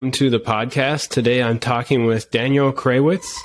To the podcast. Today I'm talking with Daniel Krawisz,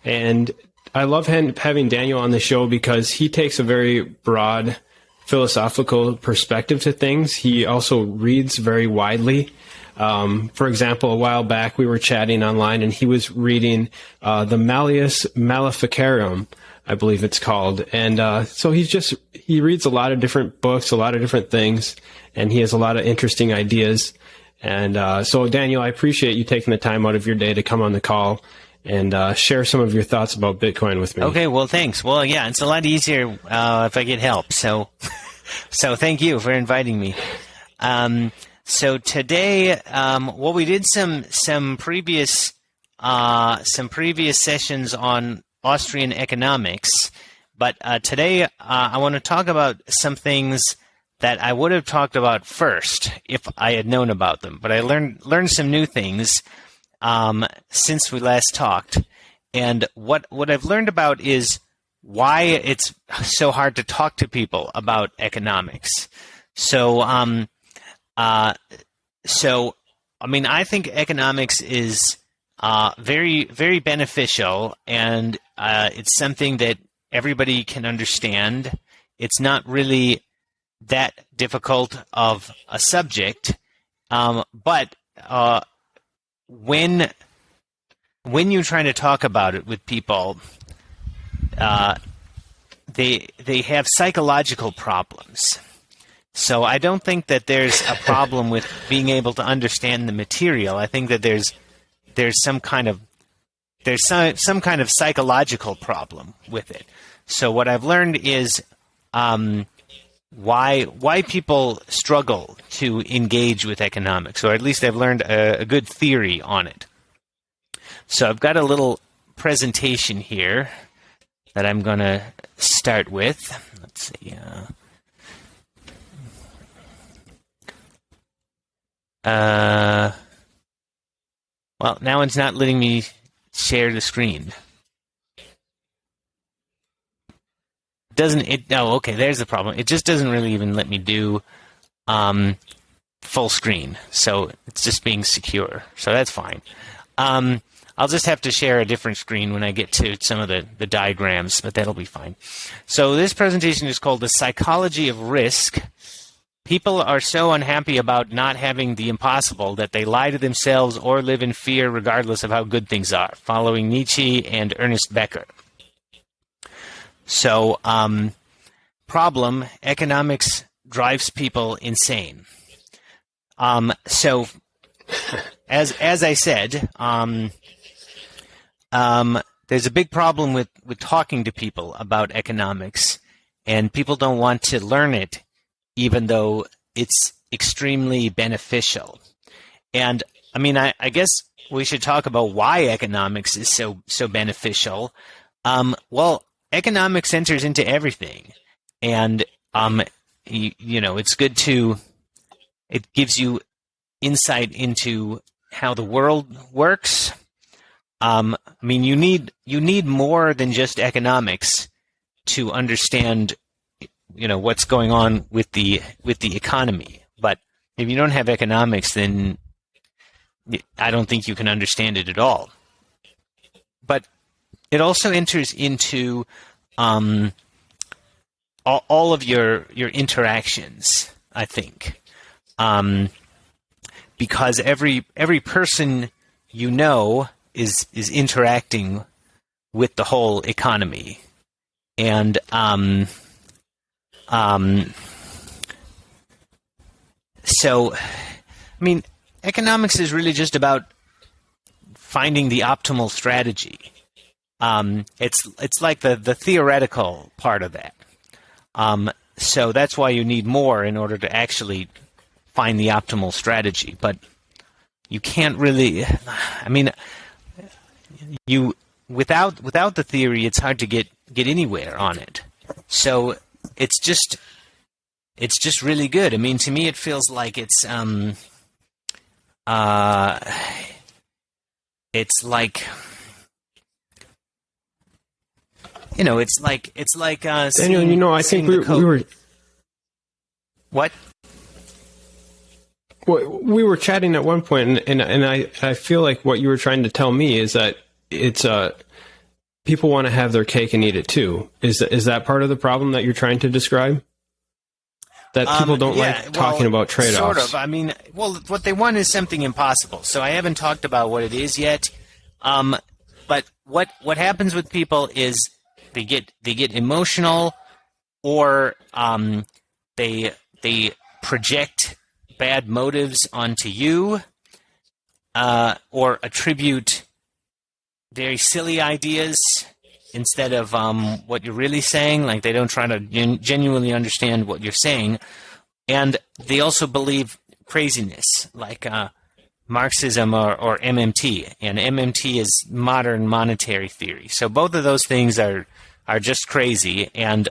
and I love having Daniel on the show because he takes a very broad philosophical perspective to things. He also reads very widely. For example, a while back we were chatting online and he was reading the Malleus Maleficarum, I believe it's called. And so he reads a lot of different books, a lot of different things, and he has a lot of interesting ideas. And so, Daniel, I appreciate you taking the time out of your day to come on the call and share some of your thoughts about Bitcoin with me. Okay, well, thanks. Well, yeah, it's a lot easier if I get help. So thank you for inviting me. So today, well, we did some previous sessions on Austrian economics, but today I want to talk about some things that I would have talked about first if I had known about them. But I learned some new things since we last talked. And what I've learned about is why it's so hard to talk to people about economics. So, I mean, I think economics is very, very beneficial, and it's something that everybody can understand. It's not really that difficult of a subject, but when you're trying to talk about it with people, they have psychological problems. So I don't think that there's a problem with being able to understand the material. I think that there's some kind of psychological problem with it. So what I've learned is why people struggle to engage with economics, or at least I've learned a good theory on it. So I've got a little presentation here that I'm going to start with. Let's see. Well, now it's not letting me share the screen. Oh, okay, there's the problem. It just doesn't really even let me do full screen, so it's just being secure, so that's fine. I'll just have to share a different screen when I get to some of the diagrams, but that'll be fine. So this presentation is called The Psychology of Risk. People are so unhappy about not having the impossible that they lie to themselves or live in fear regardless of how good things are, following Nietzsche and Ernest Becker. So, problem, economics drives people insane. So, as I said, there's a big problem with talking to people about economics, and people don't want to learn it, even though it's extremely beneficial. And, I mean, I guess we should talk about why economics is so beneficial. Well, economics enters into everything, and it's good it gives you insight into how the world works. I mean, you need more than just economics to understand, what's going on with the economy. But if you don't have economics, then I don't think you can understand it at all. But it also enters into all of your interactions, I think, because every person is interacting with the whole economy, and so, I mean, economics is really just about finding the optimal strategy. It's like the theoretical part of that. So that's why you need more in order to actually find the optimal strategy. But you can't really, I mean, without the theory, it's hard to get anywhere on it. So it's just really good. I mean, to me, it feels like it's like, it's like Daniel, I think we were. What? we were chatting at one point, and I feel like what you were trying to tell me is that it's people want to have their cake and eat it too. Is that part of the problem that you're trying to describe? That people don't like talking about trade-offs. Sort of. I mean, what they want is something impossible. So I haven't talked about what it is yet. But what happens with people is they get emotional, or they project bad motives onto you, or attribute very silly ideas instead of what you're really saying. Like, they don't try to genuinely understand what you're saying. And they also believe craziness, like Marxism or MMT. And MMT is modern monetary theory. So both of those things are just crazy. And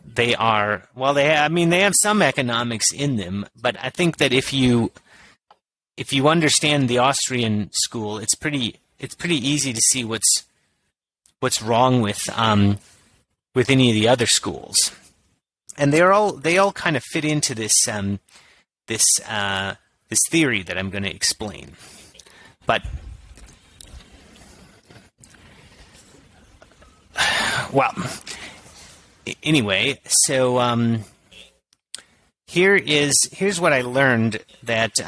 they are, they have some economics in them. But I think that if you understand the Austrian school, it's pretty easy to see what's wrong with any of the other schools, and they all kind of fit into this theory that I'm going to explain. But anyway, so here's what I learned that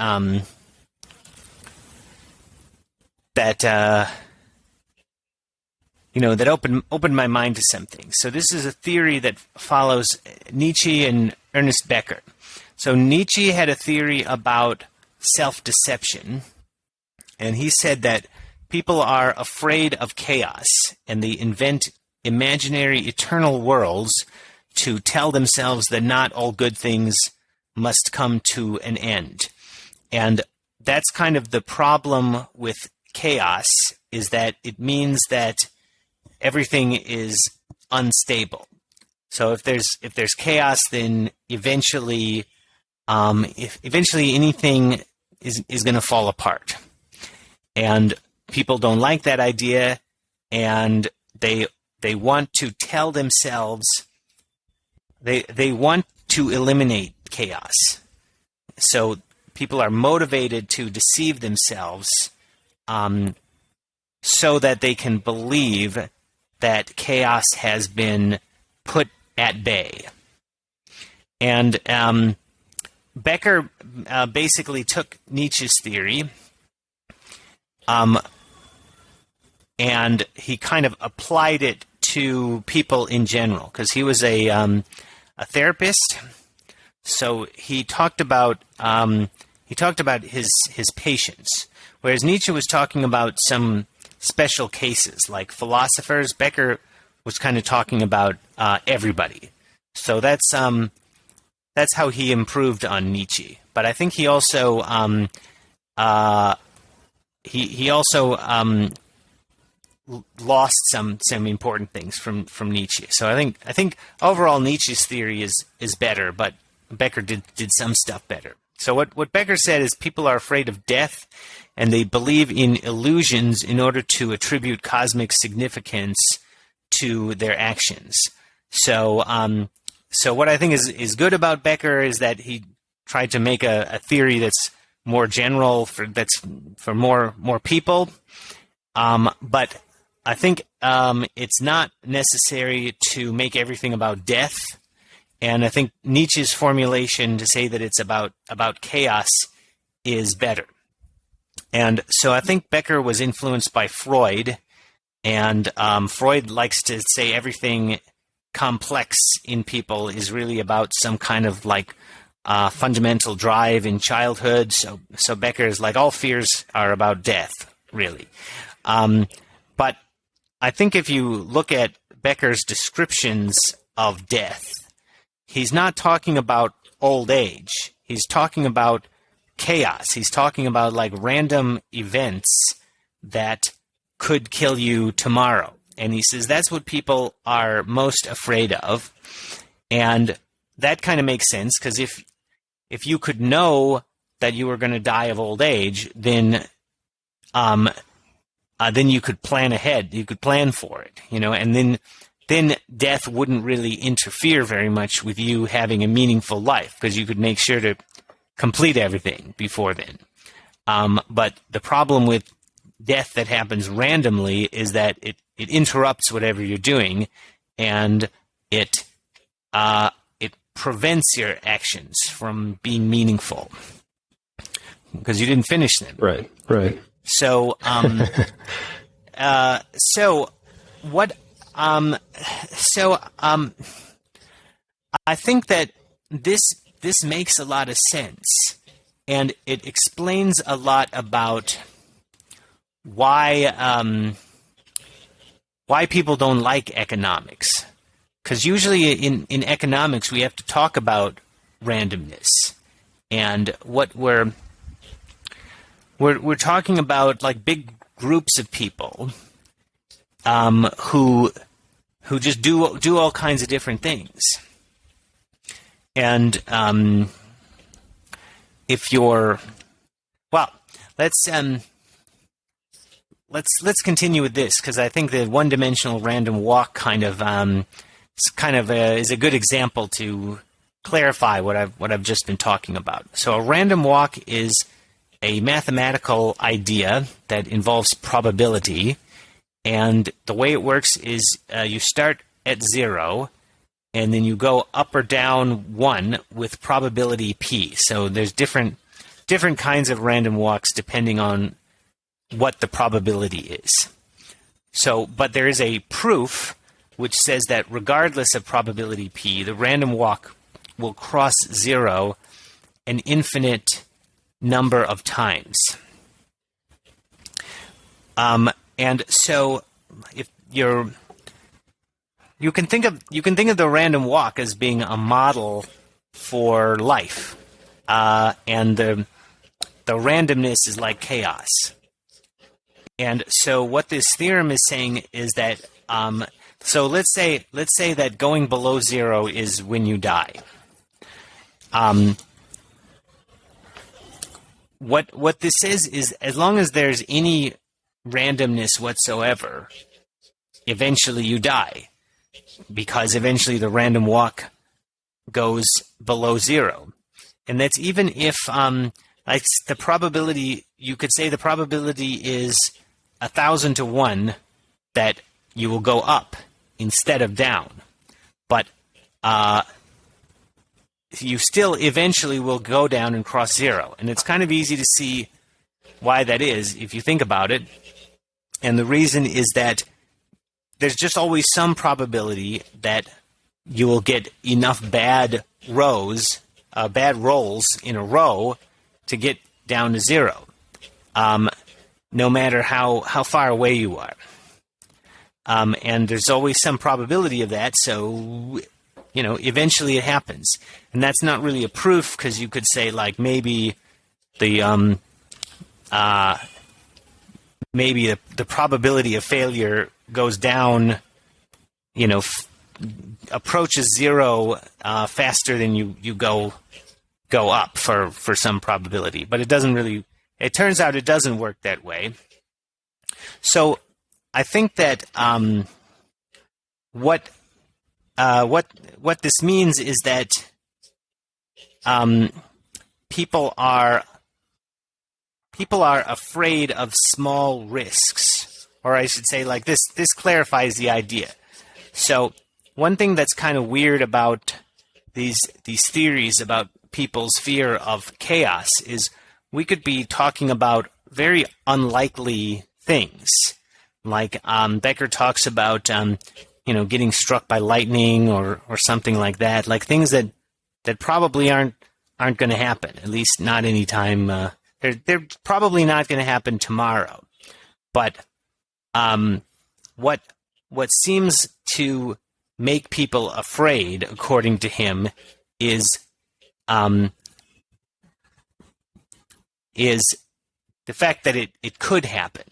opened my mind to something. So this is a theory that follows Nietzsche and Ernest Becker. So Nietzsche had a theory about self-deception, and he said that people are afraid of chaos, and they invent imaginary eternal worlds to tell themselves that not all good things must come to an end. And that's kind of the problem with chaos, is that it means that everything is unstable. So if there's chaos, then eventually anything is going to fall apart. And people don't like that idea, and they want to tell themselves they want to eliminate chaos. So people are motivated to deceive themselves so that they can believe that chaos has been put at bay. And Becker basically took Nietzsche's theory and he kind of applied it to people in general, because he was a therapist. So he talked about his patients, whereas Nietzsche was talking about some special cases like philosophers. Becker was kind of talking about everybody. So that's how he improved on Nietzsche. But I think he also lost some important things from Nietzsche. So I think overall Nietzsche's theory is better, but Becker did some stuff better. So what Becker said is people are afraid of death, and they believe in illusions in order to attribute cosmic significance to their actions. So what I think is good about Becker is that he tried to make a theory that's more general for more people. But I think it's not necessary to make everything about death. And I think Nietzsche's formulation to say that it's about chaos is better. And so I think Becker was influenced by Freud, and Freud likes to say everything complex in people is really about some kind of like fundamental drive in childhood. So Becker is like, all fears are about death, really. But I think if you look at Becker's descriptions of death, he's not talking about old age. He's talking about chaos. He's talking about like random events that could kill you tomorrow. And he says that's what people are most afraid of. And that kind of makes sense, because if you could know that you were going to die of old age, then you could plan ahead. You could plan for it, and then death wouldn't really interfere very much with you having a meaningful life, because you could make sure to complete everything before then. But the problem with death that happens randomly is that it interrupts whatever you're doing, and it prevents your actions from being meaningful because you didn't finish them. Right. So, I think that this makes a lot of sense, and it explains a lot about why people don't like economics. Because usually in economics we have to talk about randomness, and what we're talking about, like, big groups of people who just do all kinds of different things. And if you're, well, let's continue with this, because I think the one-dimensional random walk kind of is a good example to clarify what I've just been talking about. So a random walk is a mathematical idea that involves probability, and the way it works is you start at 0, and then you go up or down 1 with probability p. So there's different kinds of random walks depending on what the probability is. So, but there is a proof which says that regardless of probability p, the random walk will cross 0 an infinite number of times. And so, if you can think of the random walk as being a model for life, and the randomness is like chaos. And so, what this theorem is saying is that, so let's say that going below 0 is when you die. What this says is, as long as there's any randomness whatsoever, eventually you die, because eventually the random walk goes below 0. And that's even if, like, the probability, you could say the probability is 1,000 to 1 that you will go up instead of down. But you still eventually will go down and cross 0. And it's kind of easy to see why that is if you think about it. And the reason is that there's just always some probability that you will get enough bad rolls in a row to get down to 0, no matter how far away you are. And there's always some probability of that, so, eventually it happens. And that's not really a proof, because you could say, like, maybe the probability of failure goes down, approaches 0 faster than you go up for some probability. But it turns out it doesn't work that way. So I think that what this means is that people are afraid of small risks, or I should say, like, this clarifies the idea. So one thing that's kind of weird about these theories about people's fear of chaos is we could be talking about very unlikely things. Like, Becker talks about, getting struck by lightning or something like that. Like, things that probably aren't going to happen. At least not anytime. They're probably not going to happen tomorrow. But what seems to make people afraid, according to him, is the fact that it could happen.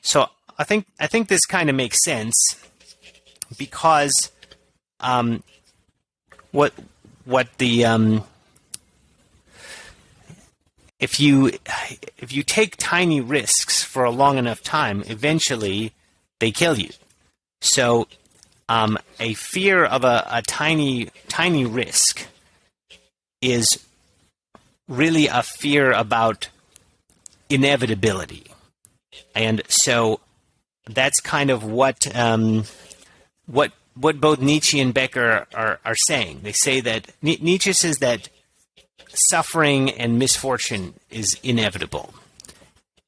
So I think this kind of makes sense, because if you take tiny risks for a long enough time, eventually they kill you. So a fear of a tiny risk is really a fear about inevitability. And so that's kind of what both Nietzsche and Becker are saying. They say that Nietzsche says that suffering and misfortune is inevitable,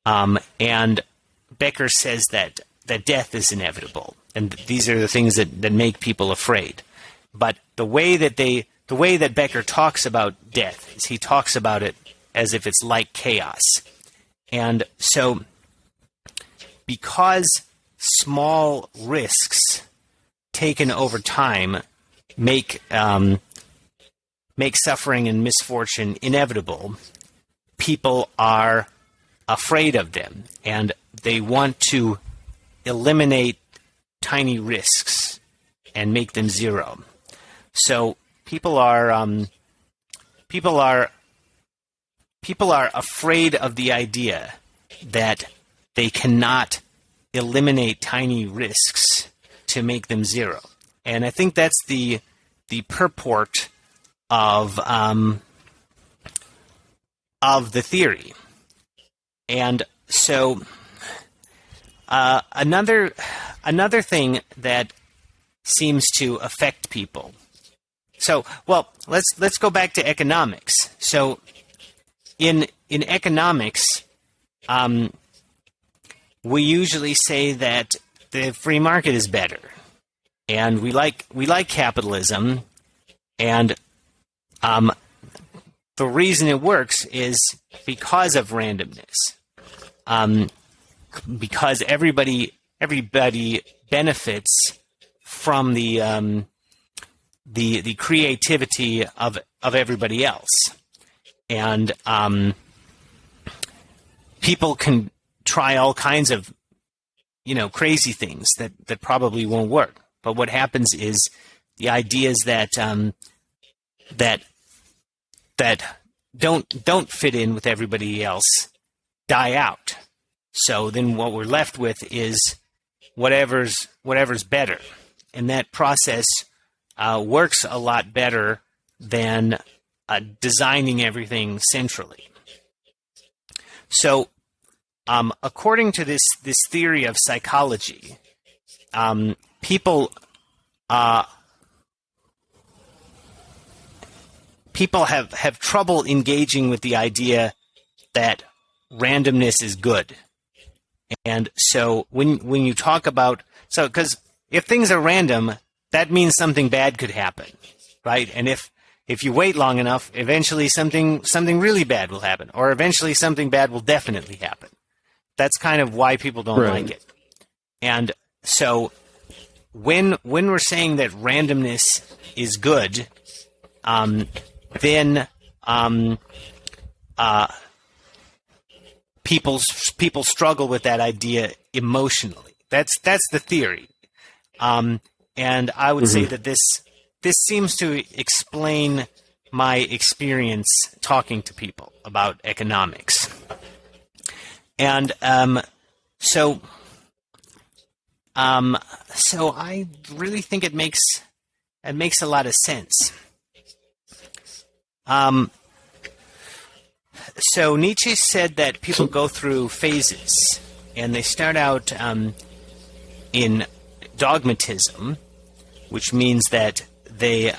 and Becker says that death is inevitable, and these are the things that make people afraid. But the way that Becker talks about death is he talks about it as if it's like chaos, and so because small risks taken over time make suffering and misfortune inevitable, people are afraid of them, and they want to eliminate tiny risks and make them zero. So people are afraid of the idea that they cannot eliminate tiny risks to make them zero. And I think that's the purport of the theory. And so another thing that seems to affect people. So, well, let's go back to economics. So in economics, we usually say that the free market is better, and we like capitalism, and the reason it works is because of randomness, because everybody benefits from the creativity of everybody else, and people can try all kinds of crazy things that probably won't work. But what happens is the ideas that don't fit in with everybody else die out. So then what we're left with is whatever's better, and that process works a lot better than designing everything centrally. So according to this theory of psychology, people have trouble engaging with the idea that randomness is good. And so when you talk about, because if things are random, that means something bad could happen, right? And if you wait long enough, eventually something really bad will happen, or eventually something bad will definitely happen. That's kind of why people don't like it. And so when we're saying that randomness is good, then people struggle with that idea emotionally. That's the theory, and I would say that this seems to explain my experience talking to people about economics, and so I really think it makes a lot of sense. So Nietzsche said that people go through phases, and they start out in dogmatism, which means that they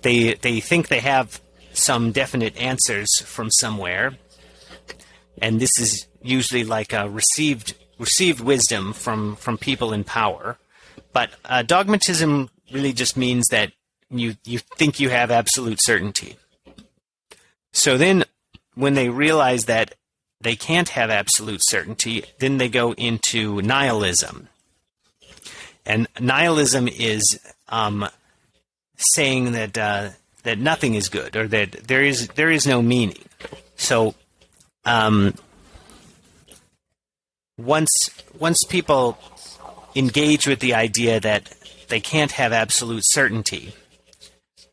think they have some definite answers from somewhere, and this is usually like a received wisdom from people in power. But dogmatism really just means that you think you have absolute certainty. So then when they realize that they can't have absolute certainty, then they go into nihilism. And nihilism is saying that nothing is good, or that there is no meaning. So once people engage with the idea that they can't have absolute certainty,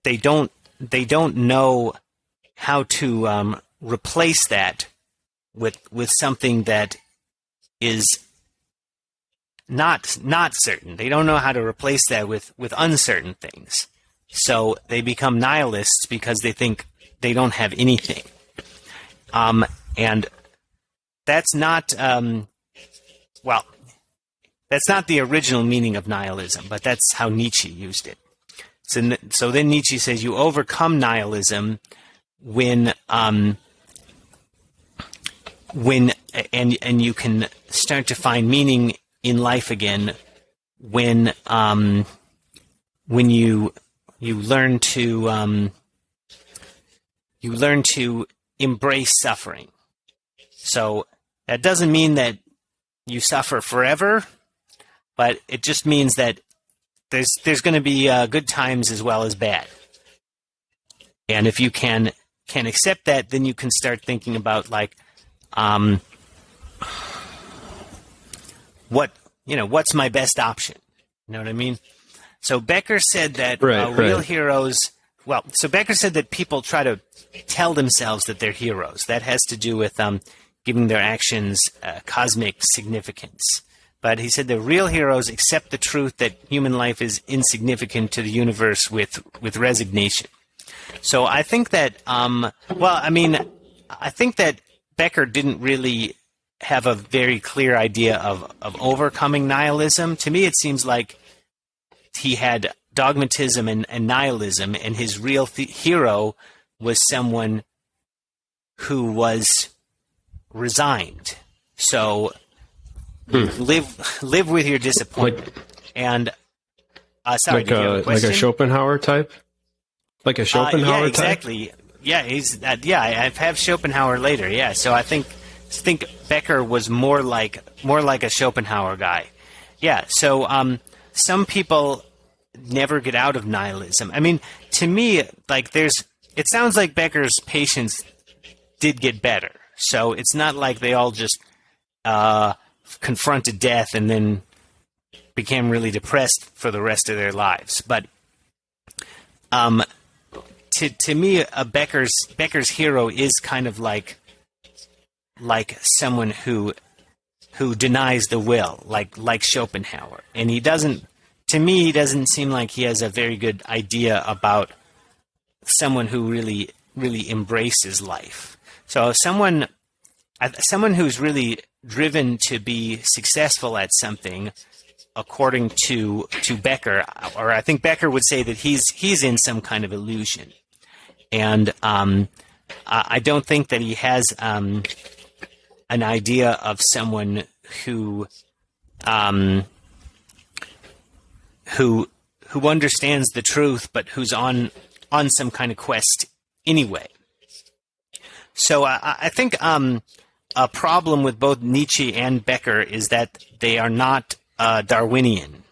they don't know how to replace that with something that is not certain. They don't know how to replace that with uncertain things. So they become nihilists because they think they don't have anything. And that's not that's not the original meaning of nihilism, but that's how Nietzsche used it. So then Nietzsche says you overcome nihilism when you can start to find meaning in life again when you learn to embrace suffering. So that doesn't mean that you suffer forever, but it just means that there's going to be good times as well as bad. And if you can accept that, then you can start thinking about like what's my best option? You know what I mean? So Becker said that real heroes. Well, so Becker said that people try to tell themselves that they're heroes. That has to do with giving their actions cosmic significance. But he said the real heroes accept the truth that human life is insignificant to the universe with resignation. So I think that, I think that Becker didn't really have a very clear idea of overcoming nihilism. To me, it seems like he had dogmatism and nihilism, and his real hero was someone who was resigned. So live with your disappointment. And sorry, like a Schopenhauer type, like a Schopenhauer yeah, exactly. type. Yeah, he's I have Schopenhauer later. Yeah, so I think Becker was more like a Schopenhauer guy. Yeah, so some people never get out of nihilism. I mean, to me, like it sounds like Becker's patients did get better. So it's not like they all just confronted death and then became really depressed for the rest of their lives. But to me, Becker's hero is kind of like someone who denies the will, like Schopenhauer, and he doesn't seem like he has a very good idea about someone who really embraces life. So someone who's really driven to be successful at something, according to Becker, or I think Becker would say that he's in some kind of illusion, and I don't think that he has an idea of someone who understands the truth, but who's on some kind of quest anyway. So I think a problem with both Nietzsche and Becker is that they are not Darwinian.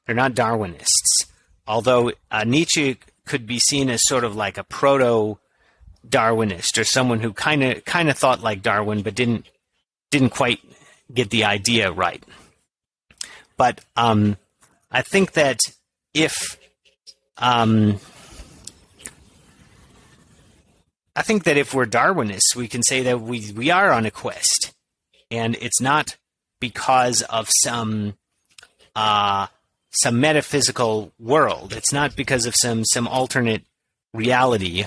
They're not Darwinists. Although Nietzsche could be seen as sort of like a proto-Darwinist, or someone who kind of thought like Darwin, but didn't quite get the idea right. But I think that if we're Darwinists, we can say that we are on a quest, and it's not because of some metaphysical world. It's not because of some alternate reality,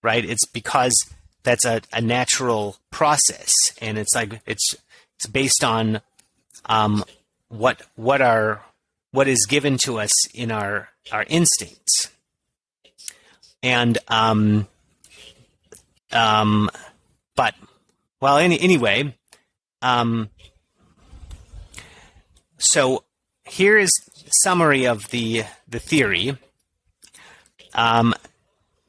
right? It's because that's a natural process, and it's based on what is given to us in our instincts, and anyway, so here is a summary of the theory.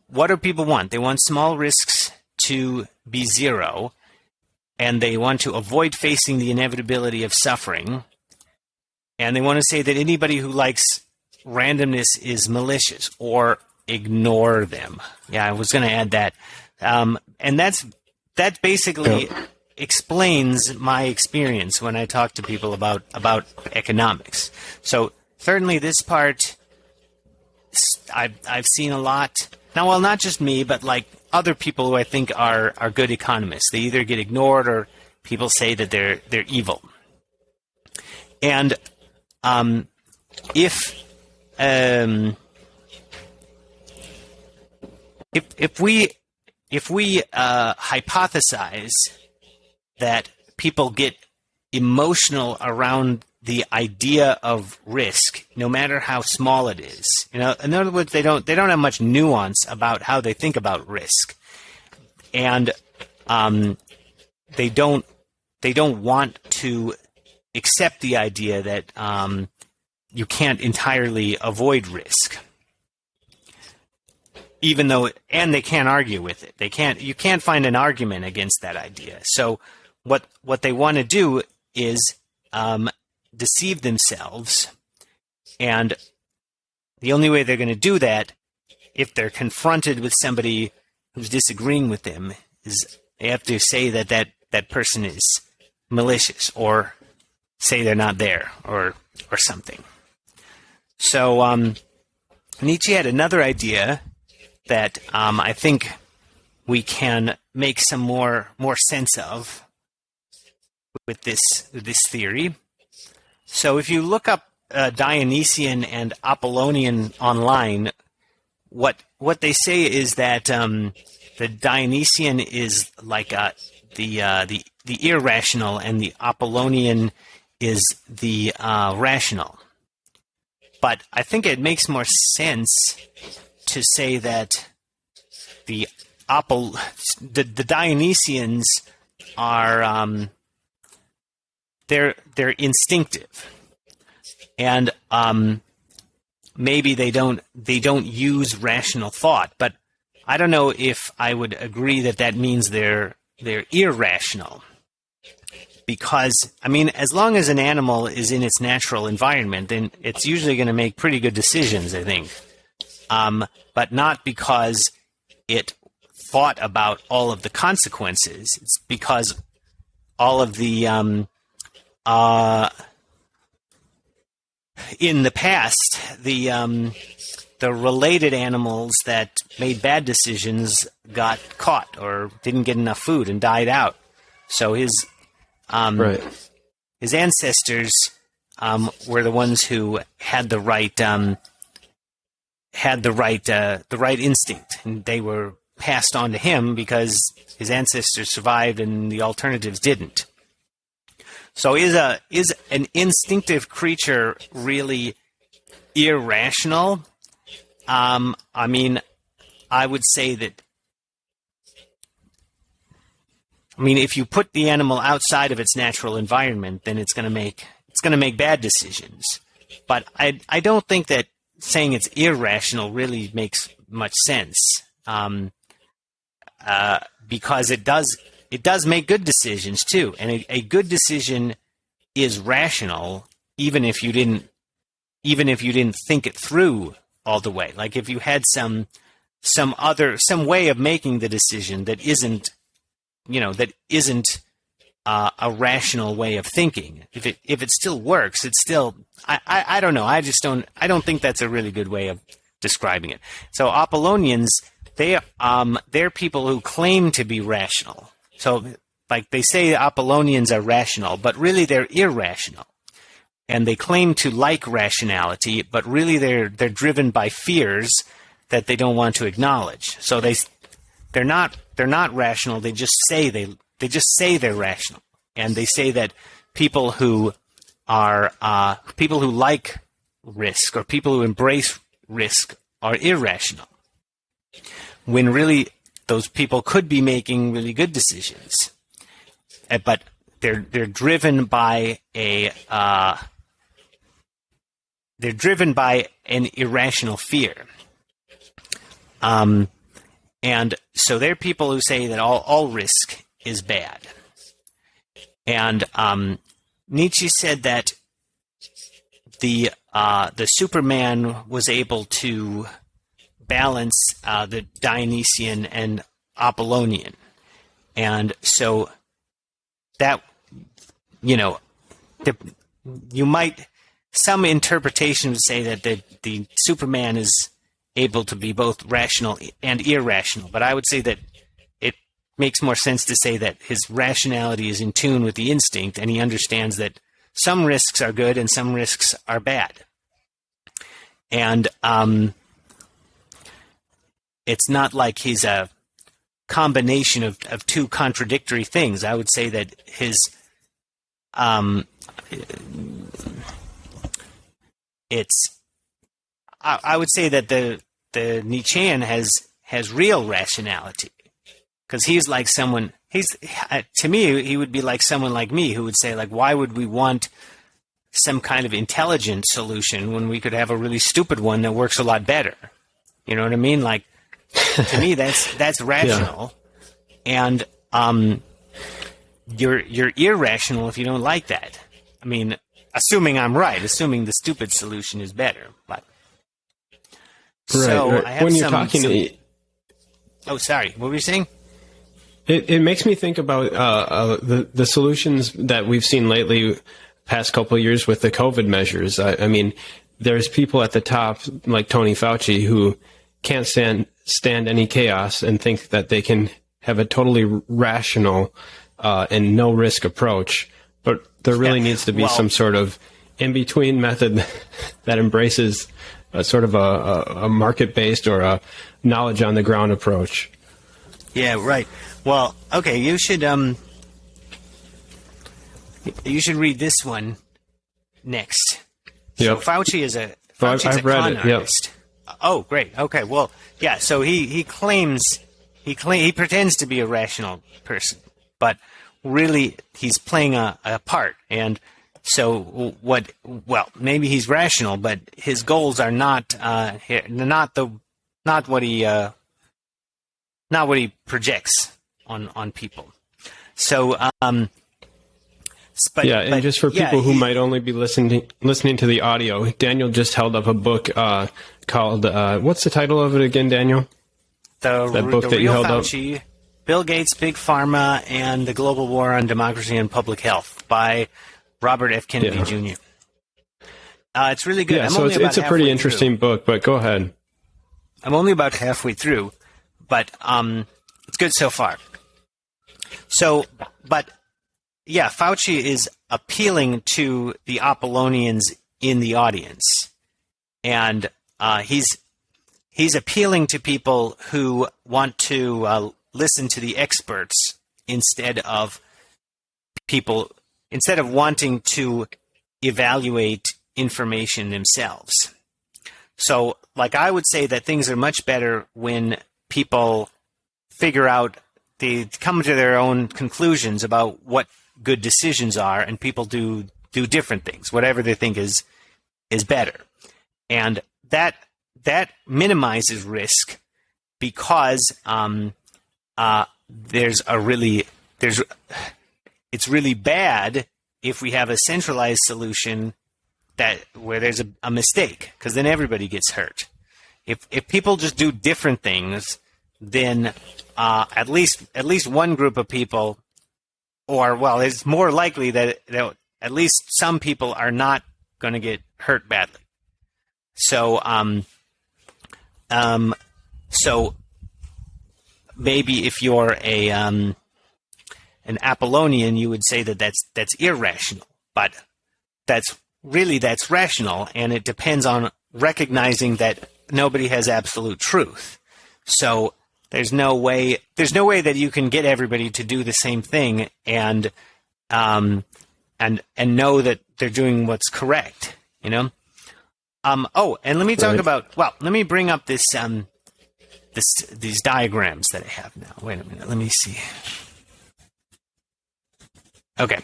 What do people want? They want small risks to be zero, and they want to avoid facing the inevitability of suffering, and they want to say that anybody who likes randomness is malicious, or ignore them. Yeah, I was going to add that. And that basically explains my experience when I talk to people about economics. So certainly this part I've seen a lot. Now, well, not just me, but like other people who I think are good economists. They either get ignored, or people say that they're evil. And if if we hypothesize that people get emotional around the idea of risk, no matter how small it is, in other words, they don't have much nuance about how they think about risk, and they don't want to accept the idea that you can't entirely avoid risk. Even though, and they can't argue with it. You can't find an argument against that idea. So what they want to do is deceive themselves, and the only way they're going to do that, if they're confronted with somebody who's disagreeing with them, is they have to say that person is malicious, or say they're not there, or something. So Nietzsche had another idea that I think we can make some more sense of with this theory. So if you look up Dionysian and Apollonian online, what they say is that the Dionysian is like the irrational, and the Apollonian is the rational. But I think it makes more sense to say that the Dionysians are they're instinctive, and maybe they don't use rational thought. But I don't know if I would agree that means they're irrational, because I mean, as long as an animal is in its natural environment, then it's usually going to make pretty good decisions, I think. But not because it thought about all of the consequences. It's because all of the in the past, the related animals that made bad decisions got caught or didn't get enough food and died out. So his ancestors were the ones who had the right instinct, and they were passed on to him because his ancestors survived and the alternatives didn't. So is an instinctive creature really irrational? I mean, I would say that. I mean, if you put the animal outside of its natural environment, then it's going to make bad decisions. But I don't think that saying it's irrational really makes much sense, because it does make good decisions too, and a good decision is rational, even if you didn't think it through all the way. Like if you had some way of making the decision that isn't a rational way of thinking. If it still works, it's still I don't know. I don't think that's a really good way of describing it. So Apollonians, they're people who claim to be rational. So like they say Apollonians are rational, but really they're irrational. And they claim to like rationality, but really they're driven by fears that they don't want to acknowledge. So they're not rational. They just say they're rational, and they say that people who like risk or people who embrace risk are irrational, when really those people could be making really good decisions, but they're driven by an irrational fear. And so they're people who say that all risk is bad. And Nietzsche said that the Superman was able to balance the Dionysian and Apollonian. And so that, some interpretation would say that the Superman is able to be both rational and irrational. But I would say that it makes more sense to say that his rationality is in tune with the instinct, and he understands that some risks are good and some risks are bad. And it's not like he's a combination of two contradictory things. I would say that his I would say that the Nietzschean has real rationality, because he's like someone. To me, he would be like someone like me who would say, like, why would we want some kind of intelligent solution when we could have a really stupid one that works a lot better? You know what I mean? Like, to me, that's rational, and you're irrational if you don't like that. I mean, assuming I'm right, assuming the stupid solution is better. But so right. I have when you're talking. Oh, sorry. What were you saying? It makes me think about the solutions that we've seen lately, past couple of years with the COVID measures. I mean, there's people at the top like Tony Fauci who can't stand any chaos and think that they can have a totally rational and no risk approach. But there really needs to be some sort of in between method that embraces a sort of a market based or a knowledge on the ground approach. Yeah, right. Well, okay, you should read this one next. Yep. So Fauci's a con artist. Yep. Oh, great. Okay, well, yeah. So he pretends to be a rational person, but really he's playing a part. And so maybe he's rational, but his goals are not what he projects on people. So, and just for people who might only be listening to the audio, Daniel just held up a book called what's the title of it again, Daniel? That book that you held Fauci, up. Bill Gates, Big Pharma, and the Global War on Democracy and Public Health by Robert F. Kennedy Jr. It's really good. Yeah, so it's a pretty interesting book, but go ahead. I'm only about halfway through, but it's good so far. So, but yeah, Fauci is appealing to the Apollonians in the audience, and he's appealing to people who want to listen to the experts instead of wanting to evaluate information themselves. So, like, I would say that things are much better when people they come to their own conclusions about what good decisions are, and people do different things, whatever they think is better. And that minimizes risk, because it's really bad if we have a centralized solution where there's a mistake, because then everybody gets hurt. If people just do different things, then at least one group of people, it's more likely that at least some people are not going to get hurt badly. So so maybe if you're an Apollonian, you would say that that's irrational, but that's rational, and it depends on recognizing that nobody has absolute truth. So there's no way that you can get everybody to do the same thing and know that they're doing what's correct, you know? And let me talk about, let me bring up these diagrams that I have now. Wait a minute, let me see. Okay.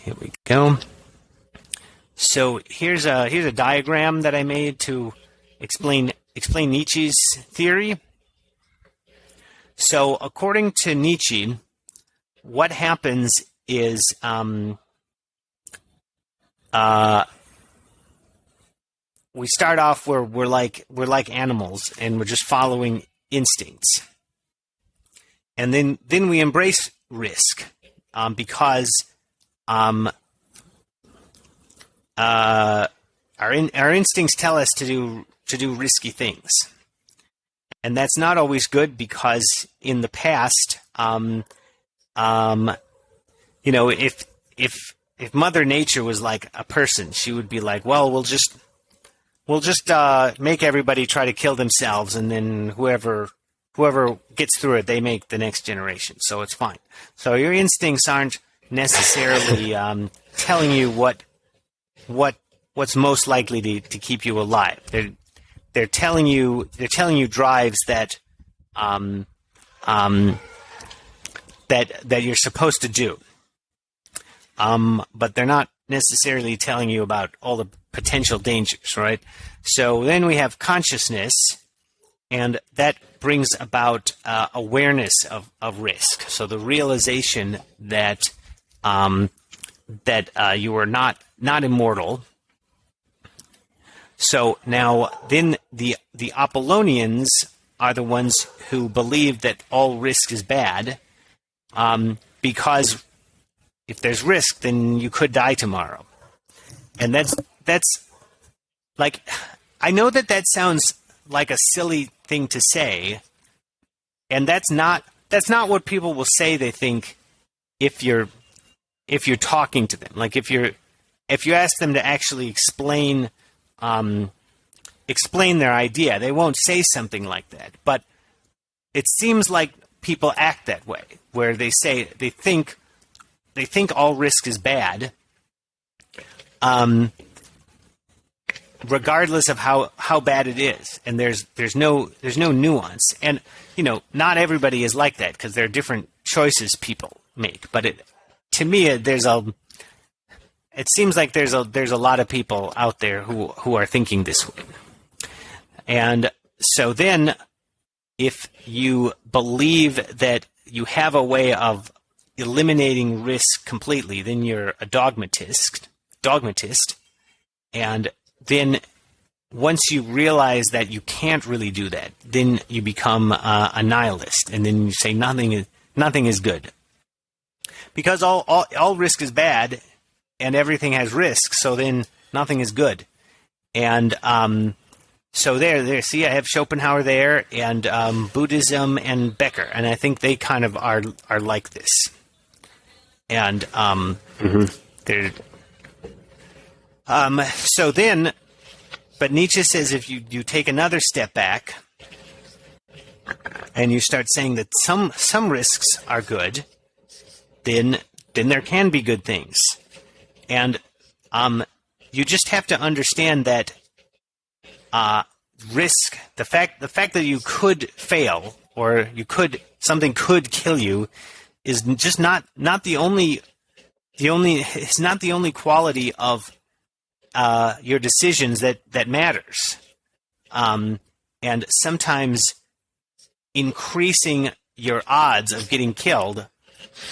Here we go. So here's a diagram that I made to explain Nietzsche's theory. So according to Nietzsche, what happens is we start off where we're like animals, and we're just following instincts, and then we embrace risk because our instincts tell us to do risky things, and that's not always good, because in the past, if Mother Nature was like a person, she would be like, well, we'll just we'll just make everybody try to kill themselves, and then whoever gets through it, they make the next generation. So it's fine. So your instincts aren't necessarily telling you what's most likely to keep you alive. They're telling you drives that that you're supposed to do. But they're not necessarily telling you about all the potential dangers, right? So then we have consciousness, and that brings about awareness of risk. So the realization that you are not immortal. So now then the Apollonians are the ones who believe that all risk is bad, because if there's risk, then you could die tomorrow. And that's like, I know that sounds like a silly thing to say, and that's not what people will say they think if you're talking to them. Like if you ask them to actually explain their idea, they won't say something like that. But it seems like people act that way, where they think all risk is bad, regardless of how bad it is, and there's no nuance. And not everybody is like that, because there are different choices people make. But to me, it seems like there's a lot of people out there who are thinking this way. And so then, if you believe that you have a way of eliminating risk completely, then you're a dogmatist. And then once you realize that you can't really do that, then you become a nihilist, and then you say nothing is good, because all risk is bad, and everything has risk. So then nothing is good. And so there. See, I have Schopenhauer there, and Buddhism and Becker, and I think they kind of are like this. And they're so then. But Nietzsche says if you take another step back and you start saying that some risks are good, then there can be good things. And you just have to understand that risk, the fact that you could fail, or something could kill you, is just not the only it's not the only quality of your decisions that matters. And sometimes increasing your odds of getting killed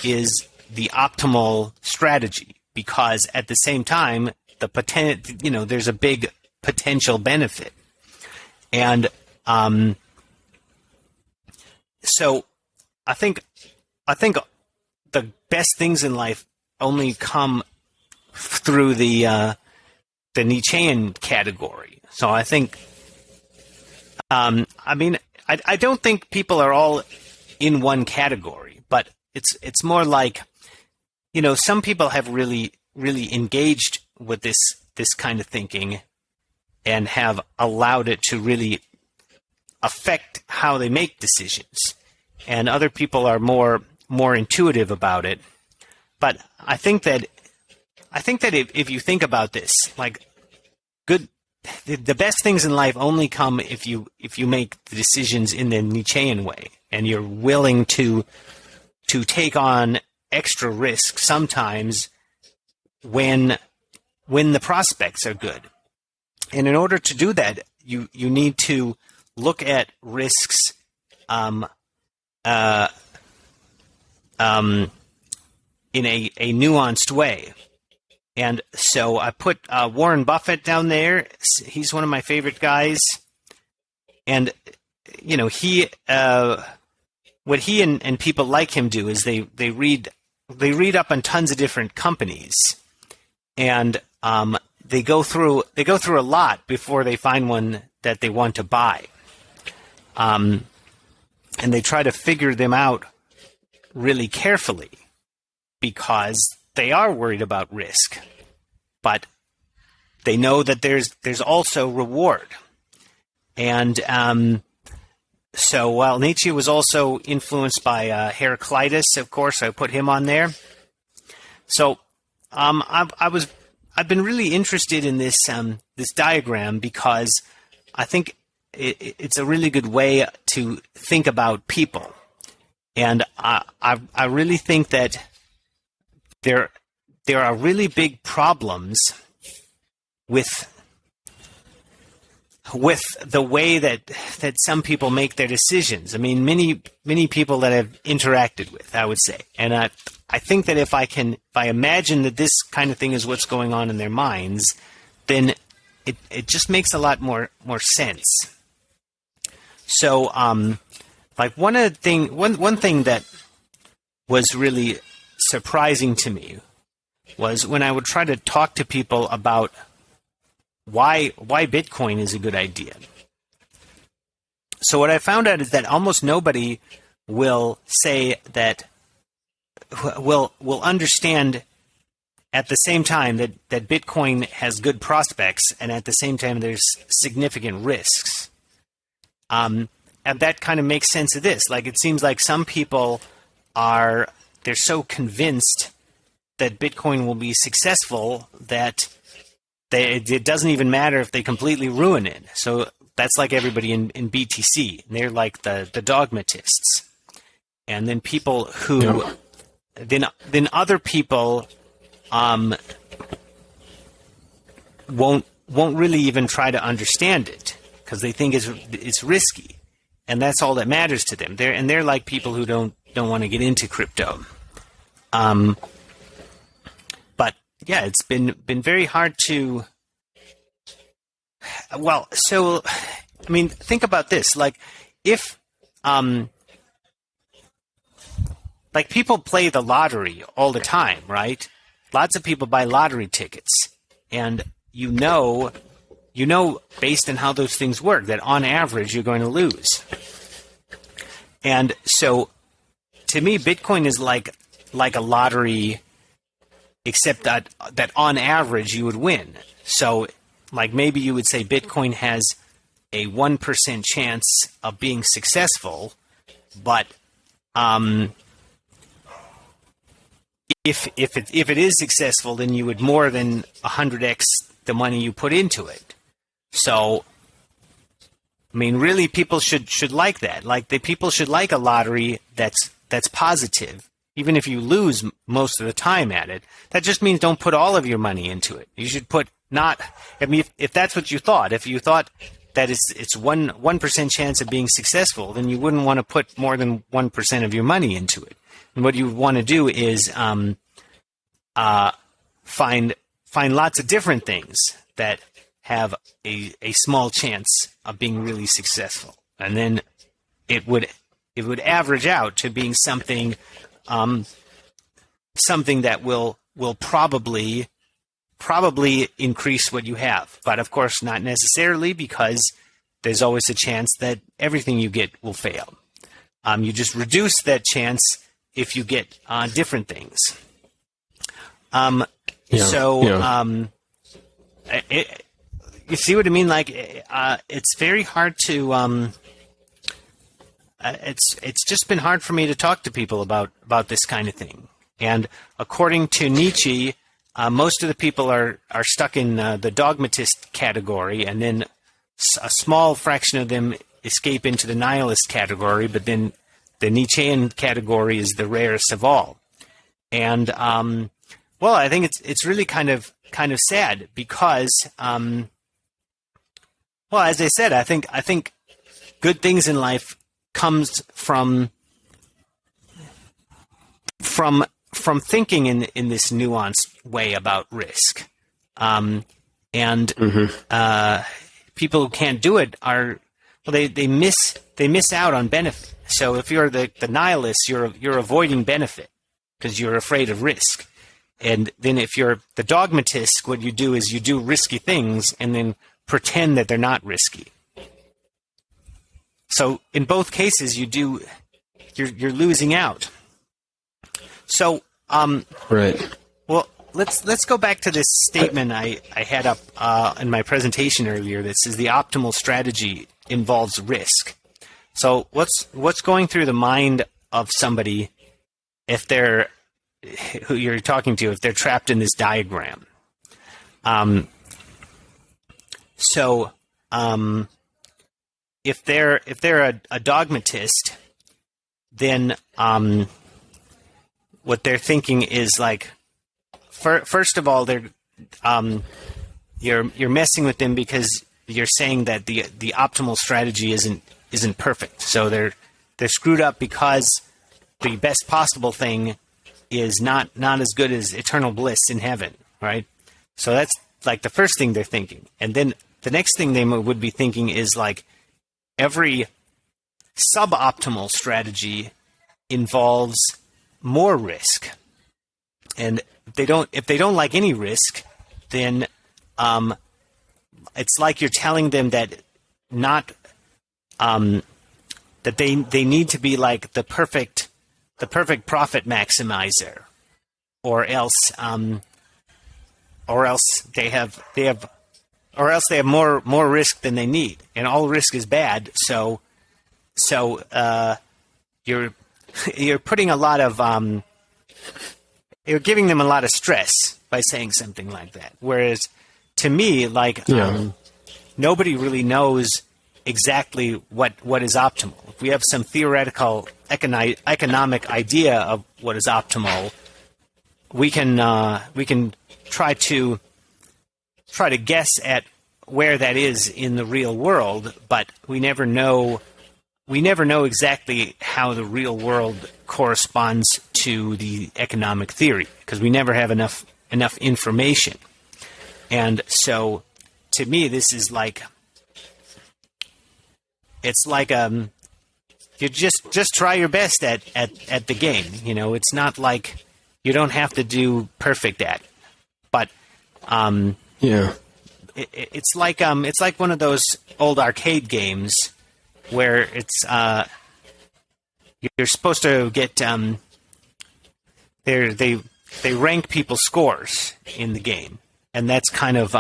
is the optimal strategy, because at the same time, there's a big potential benefit. And so I think the best things in life only come through the Nietzschean category. So I think, I don't think people are all in one category, but it's more like, some people have really, really engaged with this kind of thinking and have allowed it to really affect how they make decisions. And other people are more intuitive about it. But I think that if you think about this, like, the best things in life only come if you make the decisions in the Nietzschean way, and you're willing to take on extra risk sometimes when the prospects are good. And in order to do that, you need to look at risks in a nuanced way. And so I put Warren Buffett down there. He's one of my favorite guys. And, he what he and people like him do is they read up on tons of different companies. And they go through a lot before they find one that they want to buy. And they try to figure them out really carefully, because they are worried about risk. But they know that there's also reward. And so while Nietzsche was also influenced by Heraclitus, of course, I put him on there. So I've been really interested in this this diagram because I think it's a really good way to think about people, and I really think that there are really big problems with the way that some people make their decisions. I mean, many people that I've interacted with, I would say, and I think that if I imagine that this kind of thing is what's going on in their minds, then it just makes a lot more sense. So, like one thing that was really surprising to me was when I would try to talk to people about why Bitcoin is a good idea. So what I found out is that almost nobody will say that will understand at the same time that Bitcoin has good prospects, and at the same time there's significant risks. And that kind of makes sense of this. Like, it seems like some people they're so convinced that Bitcoin will be successful that it doesn't even matter if they completely ruin it. So that's like everybody in BTC. They're like the dogmatists. And then people who, then other people won't really even try to understand it because they think it's risky, and that's all that matters to them. They're like people who don't want to get into crypto. But yeah, it's been very hard to. Well, so I mean, think about this. Like, if like people play the lottery all the time, right? Lots of people buy lottery tickets, and you know based on how those things work that on average you're going to lose. And so to me, Bitcoin is like a lottery, except that on average you would win. So like maybe you would say Bitcoin has a 1% chance of being successful, but if it is successful, then you would more than 100x the money you put into it. So, I mean, really, people should like that. Like, people should like a lottery that's positive, even if you lose most of the time at it. That just means don't put all of your money into it. You should put not. I mean, if that's what you thought, if you thought that it's 1% chance of being successful, then you wouldn't want to put more than 1% of your money into it. And what you want to do is find lots of different things that have a small chance of being really successful, and then it would average out to being something that will probably increase what you have, but of course not necessarily, because there's always a chance that everything you get will fail. You just reduce that chance if you get different things. You see what I mean? Like, it's very hard to. It's just been hard for me to talk to people about this kind of thing. And according to Nietzsche, most of the people are stuck in the dogmatist category, and then a small fraction of them escape into the nihilist category. But then the Nietzschean category is the rarest of all. And well, I think it's really kind of sad because, well, as I said, I think good things in life comes from thinking in this nuanced way about risk, and people who can't do it they miss out on benefit. So if you're the nihilist, you're avoiding benefit because you're afraid of risk. And then if you're the dogmatist, what you do is you do risky things and then pretend that they're not risky. So in both cases, you're losing out. So right. Well, let's go back to this statement I had up in my presentation earlier that says the optimal strategy involves risk. So what's going through the mind of somebody if they're who you're talking to, if they're trapped in this diagram? If they're a dogmatist, then what they're thinking is like, first of all, you're messing with them because you're saying that the optimal strategy isn't perfect. So they're screwed up because the best possible thing is not as good as eternal bliss in heaven, right? So that's like the first thing they're thinking. And then the next thing they would be thinking is like every suboptimal strategy involves more risk. And if they don't like any risk, then it's like you're telling them that that they need to be like the perfect profit maximizer, or else they have more risk than they need, and all risk is bad. So you're putting a lot of you're giving them a lot of stress by saying something like that. Whereas to me, like nobody really knows exactly what is optimal. If we have some theoretical economic idea of what is optimal, we can try to guess at where that is in the real world, but we never know exactly how the real world corresponds to the economic theory, because we never have enough information. And so to me, this is like, it's like you just try your best at the game. You know, it's not like you don't have to do perfect at it. But it's like one of those old arcade games where it's you're supposed to get they rank people's scores in the game, and that's kind of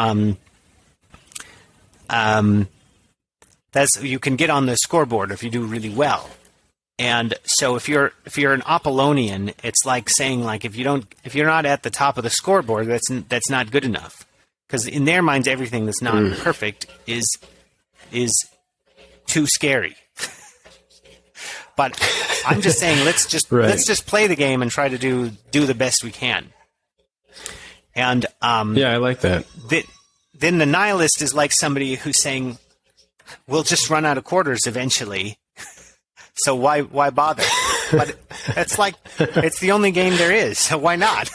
that's, you can get on the scoreboard if you do really well. And so if you're an Apollonian, it's like saying, like, if you're not at the top of the scoreboard, that's not good enough, because in their minds everything that's not perfect is too scary. But I'm just saying, let's just play the game and try to do the best we can. And I like that. Then the nihilist is like somebody who's saying, we'll just run out of quarters eventually, so why bother? But it's like, it's the only game there is, so why not?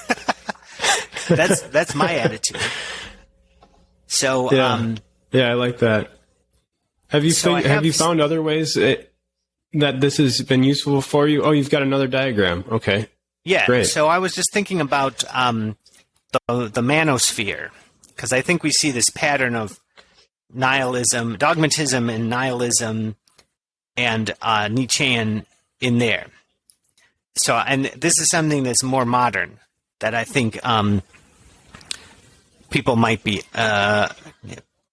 That's my attitude. So I like that. Have you found other ways that this has been useful for you? Oh, you've got another diagram. Okay. Yeah. Great. So I was just thinking about the manosphere, because I think we see this pattern of nihilism, dogmatism, and nihilism, and Nietzschean in there. So, and this is something that's more modern that I think people might be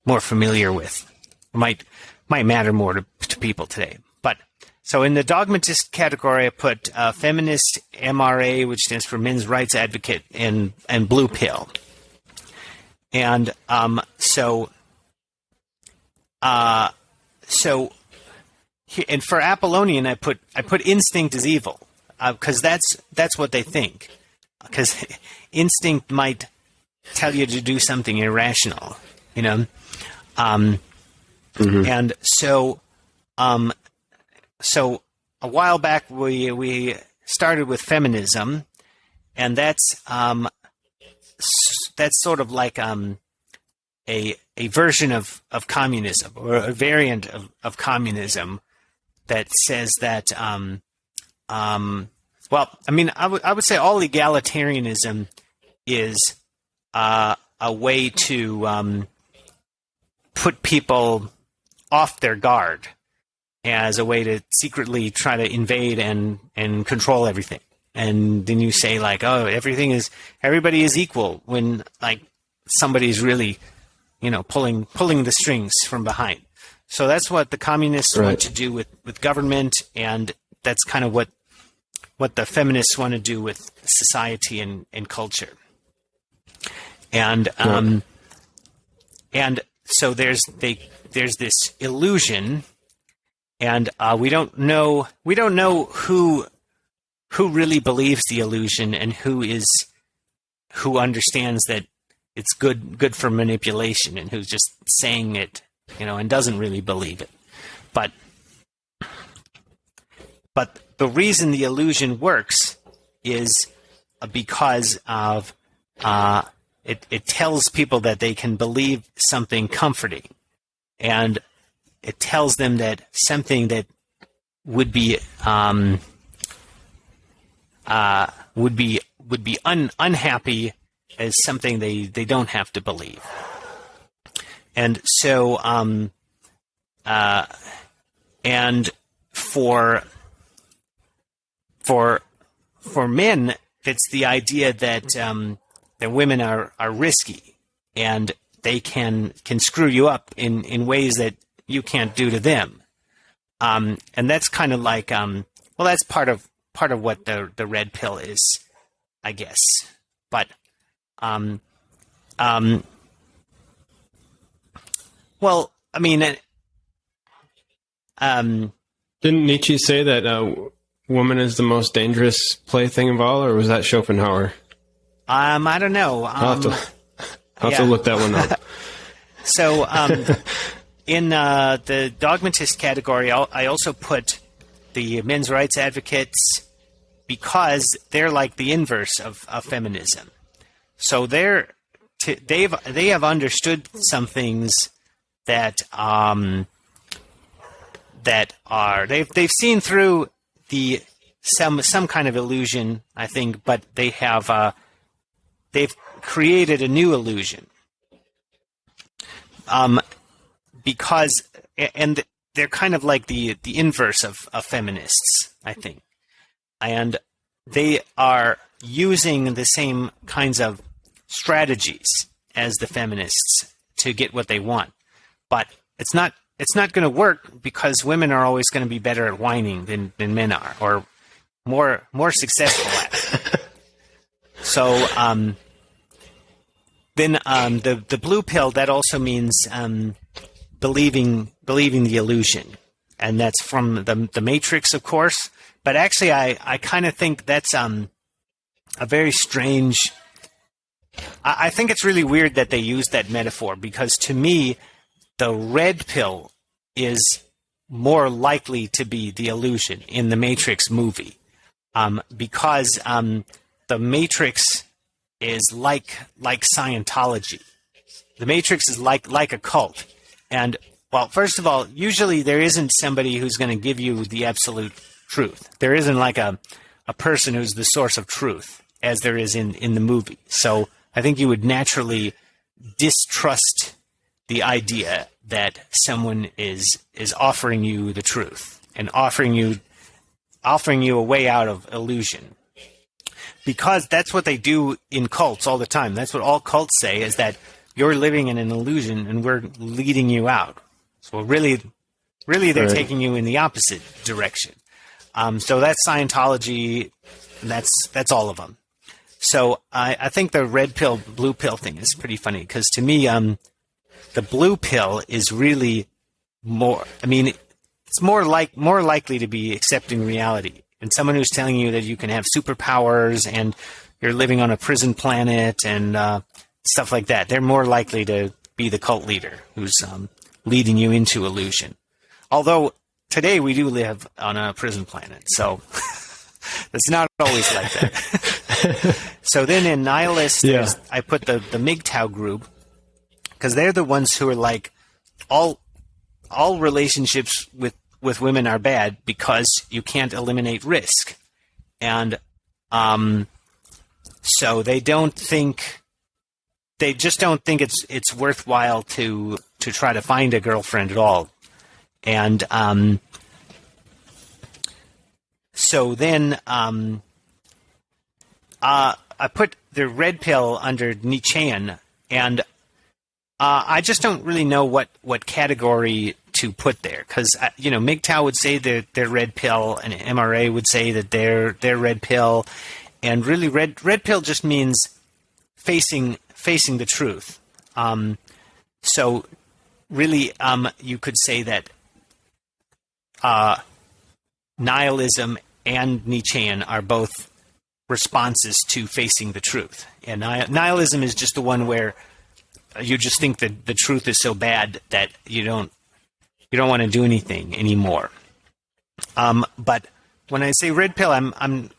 more familiar with, might matter more to people today. But so in the dogmatist category, I put feminist, MRA, which stands for men's rights advocate, and blue pill. And and for Apollonian, I put instinct is evil, because that's what they think, because instinct might tell you to do something irrational, you know. And so a while back we started with feminism, and that's sort of like a version of communism, or a variant of communism, that says that well, I mean, I would say all egalitarianism is a way to put people off their guard, as a way to secretly try to invade and control everything. and then you say like, oh, everybody is equal, when like somebody's really, pulling the strings from behind. So that's what the communists want to do with government, and that's kind of what the feminists want to do with society and culture. And and so there's this illusion, and we don't know who really believes the illusion and who understands that it's good for manipulation, and who's just saying it, and doesn't really believe it. But the reason the illusion works is because of it tells people that they can believe something comforting, and it tells them that something that would be unhappy as something they don't have to believe. And so and for men, it's the idea that that women are risky, and they can screw you up in ways that you can't do to them. And that's kind of like that's part of what the red pill is, I guess. But well, I mean, didn't Nietzsche say that woman is the most dangerous plaything of all, or was that Schopenhauer? I don't know. I'll have to look that one up. So, in the dogmatist category, I also put the men's rights advocates, because they're like the inverse of feminism. So they have understood some things that they've seen through some kind of illusion, I think, but they've created a new illusion. Because they're kind of like the inverse of feminists, I think. And they are using the same kinds of strategies as the feminists to get what they want. But it's not going to work, because women are always going to be better at whining than men are, or more successful at it. So then the blue pill, that also means believing the illusion, and that's from the Matrix, of course. But actually, I kind of think that's a very strange. I think it's really weird that they use that metaphor, because to me, the red pill is more likely to be the illusion in the Matrix movie, because the Matrix is like Scientology. The Matrix is like a cult. And, well, first of all, usually there isn't somebody who's going to give you the absolute truth. There isn't like a person who's the source of truth, as there is in the movie. So I think you would naturally distrust the idea that someone is offering you the truth and offering you a way out of illusion. Because that's what they do in cults all the time. That's what all cults say, is that you're living in an illusion and we're leading you out. So really they're taking you in the opposite direction. So that's Scientology. That's all of them. So I think the red pill, blue pill thing is pretty funny, because to me, the blue pill is really more. I mean, it's more likely to be accepting reality, and someone who's telling you that you can have superpowers and you're living on a prison planet and stuff like that. They're more likely to be the cult leader who's leading you into illusion. Although today we do live on a prison planet, so it's not always like that. So then in nihilist, I put the MGTOW group, because they're the ones who are like, all relationships with women are bad because you can't eliminate risk. And so they just don't think it's worthwhile to try to find a girlfriend at all. And so then I put the red pill under Nietzschean, and I just don't really know what category to put there, because MGTOW would say that they're red pill, and MRA would say that they're red pill, and really red pill just means facing the truth. So really, you could say that nihilism and Nietzschean are both responses to facing the truth. And nihilism is just the one where you just think that the truth is so bad that you don't want to do anything anymore. But when I say red pill, I'm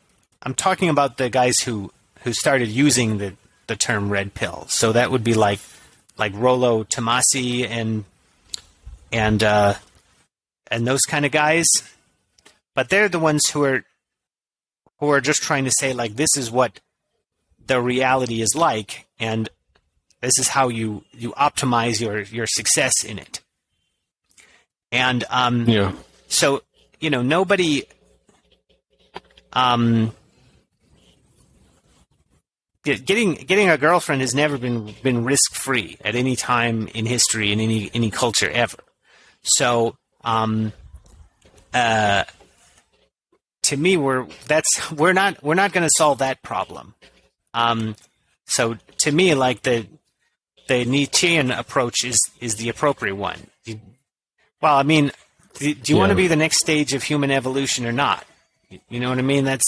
talking about the guys who started using the term red pill. So that would be like Rollo Tomasi and those kind of guys. But they're the ones who are just trying to say, like, this is what the reality is like, and this is how you optimize your success in it. And so nobody getting a girlfriend has never been risk free at any time in history in any culture ever. So to me, we're not going to solve that problem. So to me, like the Nietzschean approach is the appropriate one. Well, I mean, do you want to be the next stage of human evolution or not? You know what I mean? That's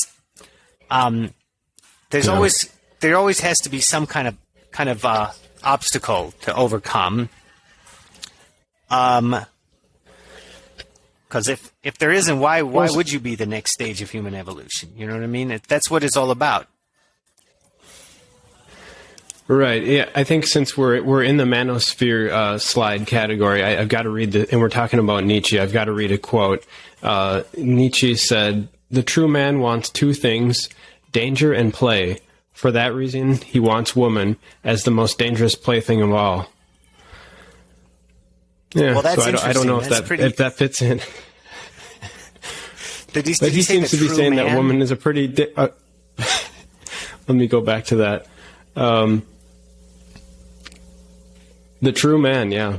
there always has to be some kind of obstacle to overcome. Because if there isn't, why would you be the next stage of human evolution? You know what I mean? That's what it's all about. Right. Yeah. I think since we're in the manosphere slide category, I've got to read and we're talking about Nietzsche. I've got to read a quote. Nietzsche said, "The true man wants two things: danger and play. For that reason, he wants woman as the most dangerous plaything of all." Yeah, well, that's so I don't know if that fits in. But he seems to be saying that woman is a pretty... let me go back to that. The true man, yeah.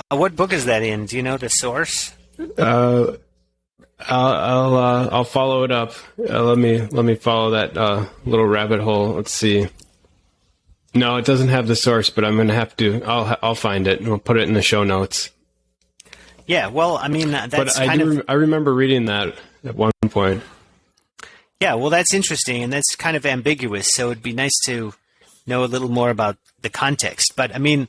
What book is that in? Do you know the source? I'll follow it up. Let me follow that little rabbit hole. Let's see. No, it doesn't have the source, but I'm going to have to. I'll find it and we'll put it in the show notes. Yeah, well, I mean, that's but I remember reading that at one point. Yeah, well, that's interesting, and that's kind of ambiguous. So it'd be nice to know a little more about the context. But I mean,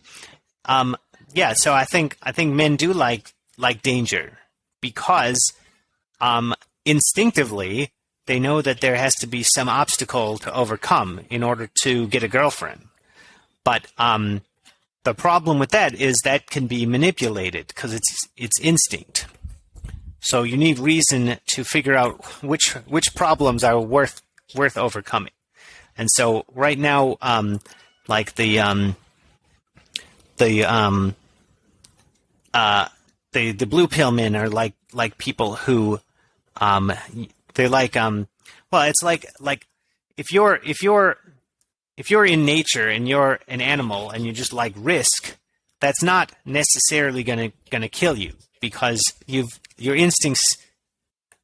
yeah. So I think men do like danger because instinctively they know that there has to be some obstacle to overcome in order to get a girlfriend. But the problem with that is that can be manipulated because it's instinct. So you need reason to figure out which problems are worth overcoming. And so right now, like the blue pill men are like people who they're like well, it's like if you're in nature and you're an animal and you just like risk, that's not necessarily gonna kill you because your instincts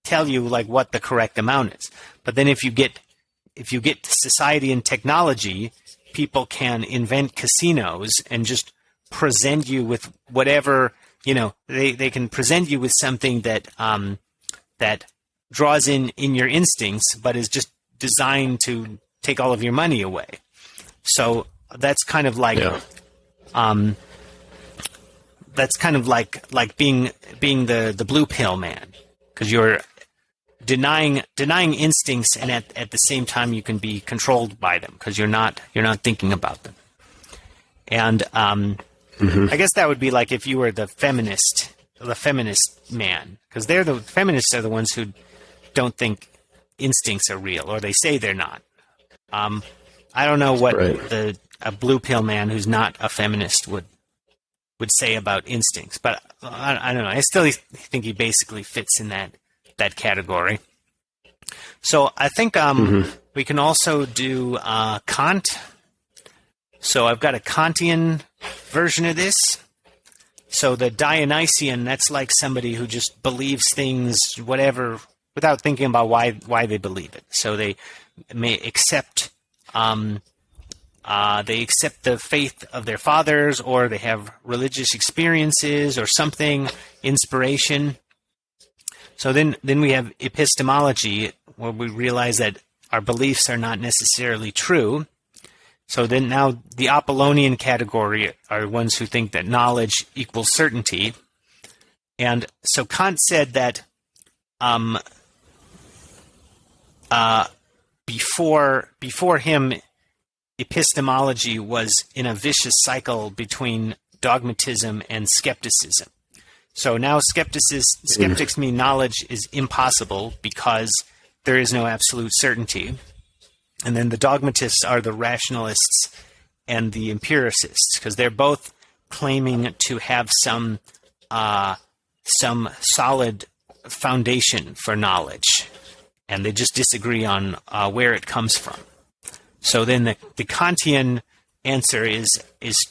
tell you like what the correct amount is. But then if you get society and technology, people can invent casinos and just present you with whatever, they can present you with something that that draws in your instincts, but is just designed to take all of your money away. So that's kind of like, that's kind of like being the blue pill man, because you're denying instincts, and at the same time you can be controlled by them because you're not thinking about them. And I guess that would be like if you were the feminist man, because the feminists are the ones who don't think instincts are real, or they say they're not. I don't know what a blue pill man who's not a feminist would say about instincts, but I don't know. I still think he basically fits in that category. So I think We can also do Kant. So I've got a Kantian version of this. So the Dionysian, that's like somebody who just believes things, whatever, without thinking about why they believe it. So they may accept the faith of their fathers, or they have religious experiences or something, inspiration. So then we have epistemology, where we realize that our beliefs are not necessarily true. So then now the Apollonian category are ones who think that knowledge equals certainty. And so Kant said that before him, epistemology was in a vicious cycle between dogmatism and skepticism. So now skeptics mean knowledge is impossible because there is no absolute certainty. And then the dogmatists are the rationalists and the empiricists, because they're both claiming to have some solid foundation for knowledge, and they just disagree on where it comes from. So then the Kantian answer is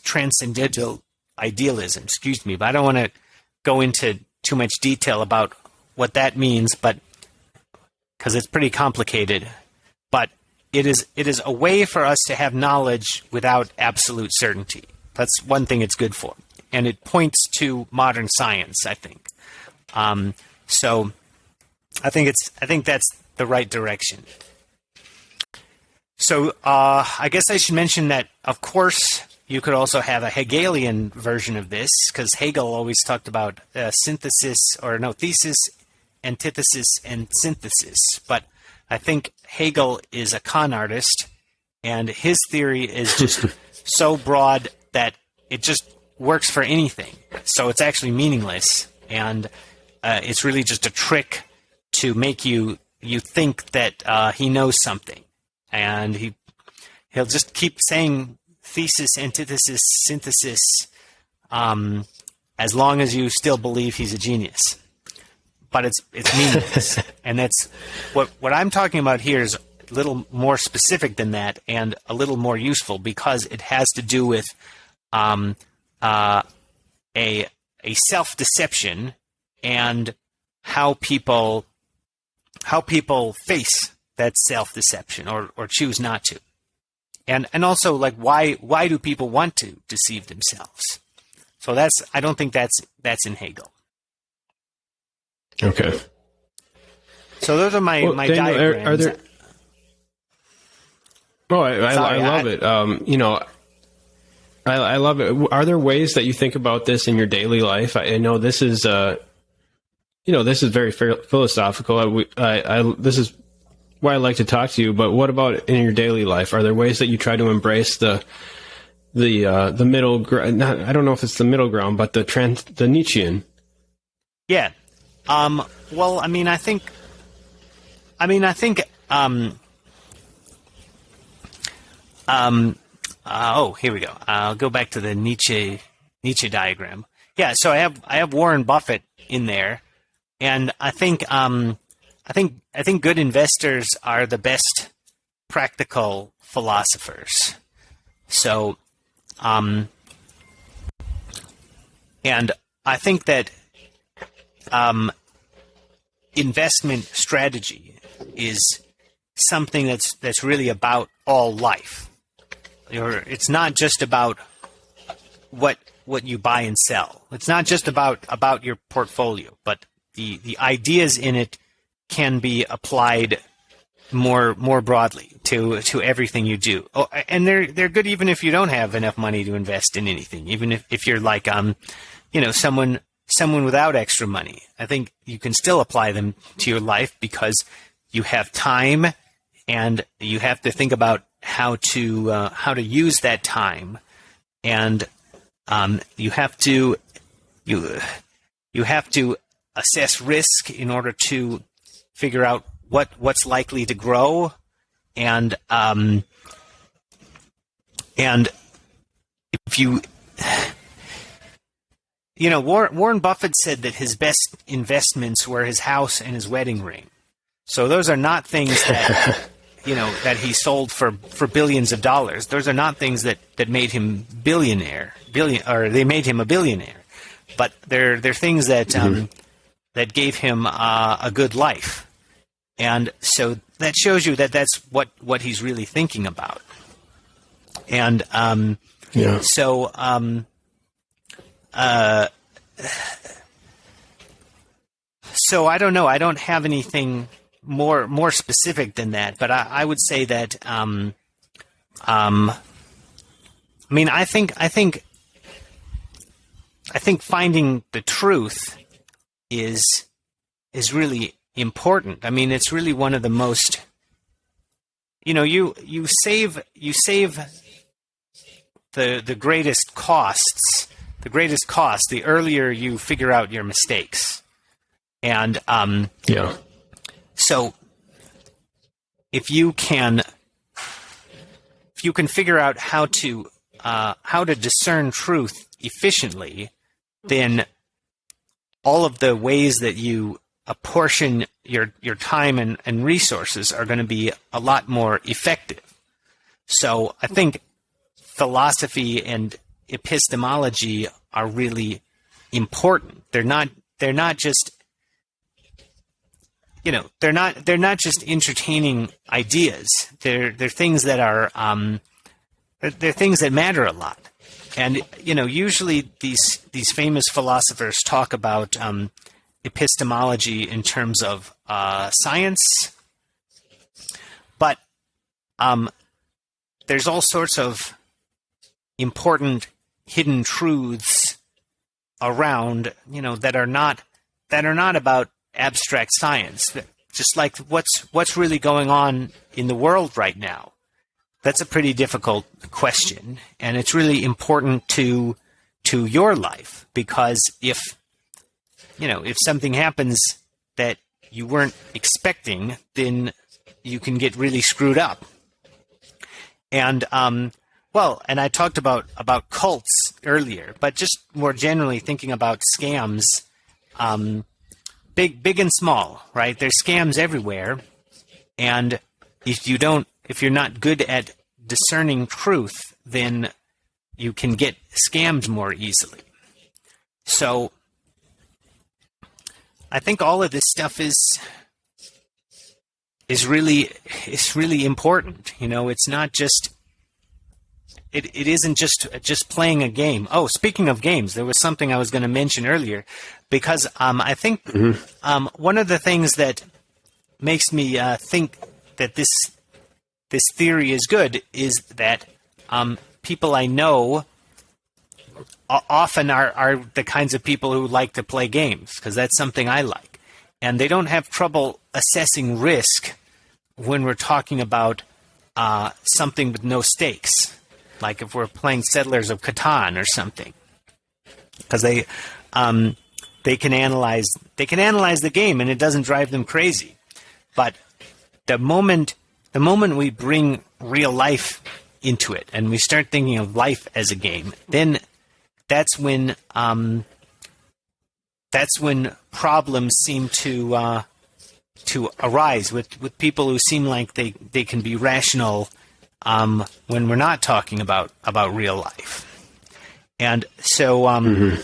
transcendental idealism. Excuse me, but I don't want to go into too much detail about what that means, but because it's pretty complicated. But it is a way for us to have knowledge without absolute certainty. That's one thing it's good for, and it points to modern science, I think. So I think that's the right direction. So I guess I should mention that, of course, you could also have a Hegelian version of this, because Hegel always talked about thesis, antithesis, and synthesis. But I think Hegel is a con artist, and his theory is just so broad that it just works for anything. So it's actually meaningless, and it's really just a trick to make you think that he knows something. And he'll just keep saying thesis, antithesis, synthesis, as long as you still believe he's a genius. But it's meaningless. And that's what I'm talking about here is a little more specific than that, and a little more useful, because it has to do with a self-deception and how people face that self-deception or choose not to. And also, like, why do people want to deceive themselves? So I don't think that's in Hegel. Okay. So those are my Daniel, diagrams. Are there? Oh, I love it. I love it. Are there ways that you think about this in your daily life? I know this is, this is very philosophical. This is why I like to talk to you. But what about in your daily life? Are there ways that you try to embrace the middle ground? I don't know if it's the middle ground, but the Nietzschean. Yeah. Well, I think. Here we go. I'll go back to the Nietzsche diagram. Yeah. So I have Warren Buffett in there, and I think good investors are the best practical philosophers. So, and I think that investment strategy is something that's really about all life. It's not just about what you buy and sell. It's not just about your portfolio, but the ideas in it can be applied more broadly to everything you do. Oh, and they're good even if you don't have enough money to invest in anything. Even if you're like someone without extra money, I think you can still apply them to your life, because you have time and you have to think about how to use that time, and you have to assess risk in order to figure out what's likely to grow, and if you Warren Buffett said that his best investments were his house and his wedding ring. So those are not things that that he sold for billions of dollars. Those are not things that made him or they made him a billionaire. But they're things that that gave him a good life. And so that shows you that that's what he's really thinking about. And so I don't know. I don't have anything more specific than that. But I would say that I think finding the truth is really important. I mean, it's really one of the most. You save the greatest costs. The greatest cost the earlier you figure out your mistakes, and So if you can figure out how to discern truth efficiently, then all of the ways that you apportion your time and resources are going to be a lot more effective. So I think philosophy and epistemology are really important. They're not just they're not just entertaining ideas. They're things that are they're things that matter a lot. And usually these famous philosophers talk about epistemology in terms of science, but there's all sorts of important hidden truths around that are not about abstract science. Just like what's really going on in the world right now. That's a pretty difficult question, and it's really important to your life, because if something happens that you weren't expecting, then you can get really screwed up. And and I talked about cults earlier, but just more generally thinking about scams, big and small, right? There's scams everywhere, and if you're not good at discerning truth, then you can get scammed more easily. So I think all of this stuff is really important. It's not just it isn't just playing a game. Oh, speaking of games, there was something I was going to mention earlier, because I think one of the things that makes me think that this theory is good is that people I know often are the kinds of people who like to play games, because that's something I like. And they don't have trouble assessing risk when we're talking about something with no stakes, like if we're playing Settlers of Catan or something, because they can analyze the game and it doesn't drive them crazy. But the moment we bring real life into it and we start thinking of life as a game, then that's when problems seem to arise with people who seem like they can be rational when we're not talking about real life. And so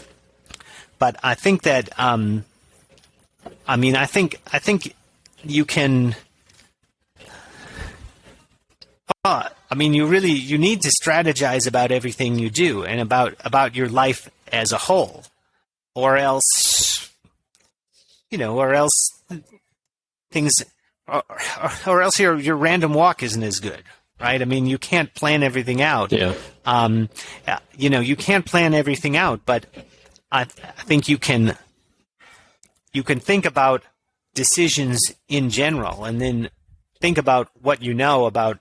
but I think that I think you can you need to strategize about everything you do and about your life as a whole, or else things, or else your random walk isn't as good, right? I mean, you can't plan everything out. Yeah. You can't plan everything out, but I think you can think about decisions in general, and then think about what you know about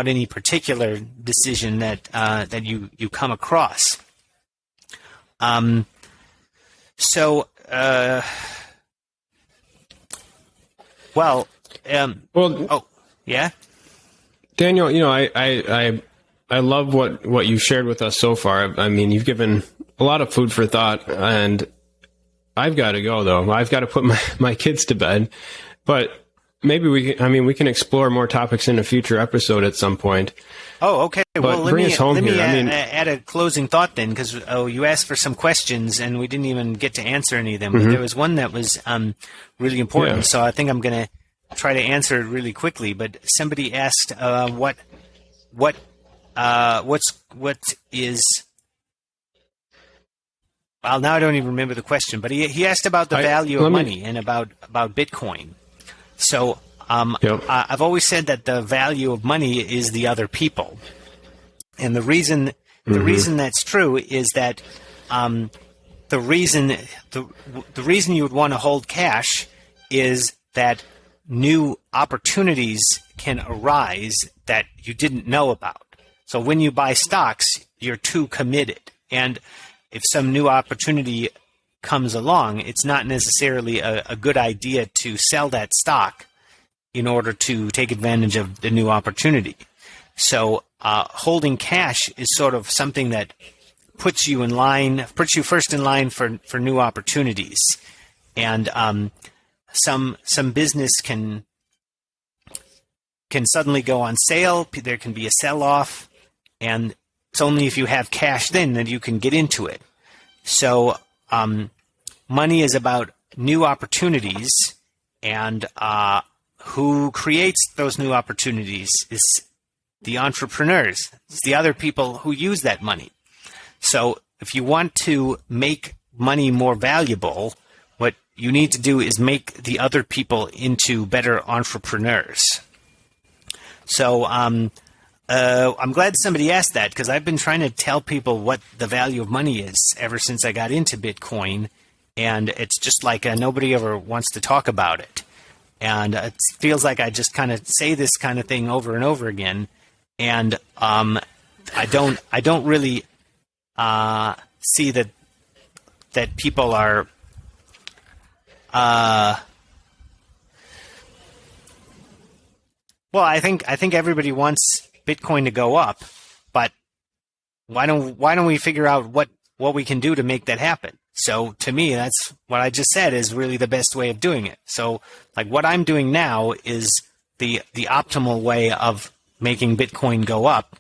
any particular decision that you come across. Oh yeah, Daniel, I love what you've shared with us so far. I mean, you've given a lot of food for thought, and I've got to go, though. I've got to put my kids to bed. But maybe we can explore more topics in a future episode at some point. Oh, okay. But well, let me here. add a closing thought then, because you asked for some questions and we didn't even get to answer any of them. But there was one that was really important, so I think I'm going to try to answer it really quickly. But somebody asked what is. Well, now I don't even remember the question, but he asked about the value of money and about Bitcoin. So I've always said that the value of money is the other people, and the reason that's true is that the reason you would want to hold cash is that new opportunities can arise that you didn't know about. So when you buy stocks, you're too committed, and if some new opportunity comes along, it's not necessarily a good idea to sell that stock in order to take advantage of the new opportunity. So holding cash is sort of something that puts you first in line for new opportunities. And some business can suddenly go on sale. There can be a sell-off, and it's only if you have cash then that you can get into it. So money is about new opportunities, and who creates those new opportunities is the entrepreneurs. It's the other people who use that money. So if you want to make money more valuable, what you need to do is make the other people into better entrepreneurs. So I'm glad somebody asked that, because I've been trying to tell people what the value of money is ever since I got into Bitcoin, and it's just like nobody ever wants to talk about it. And it feels like I just kind of say this kind of thing over and over again, and I don't really see that people are well, I think everybody wants Bitcoin to go up, but why don't we figure out what we can do to make that happen? So to me, that's what I just said is really the best way of doing it. So like what I'm doing now is the optimal way of making Bitcoin go up.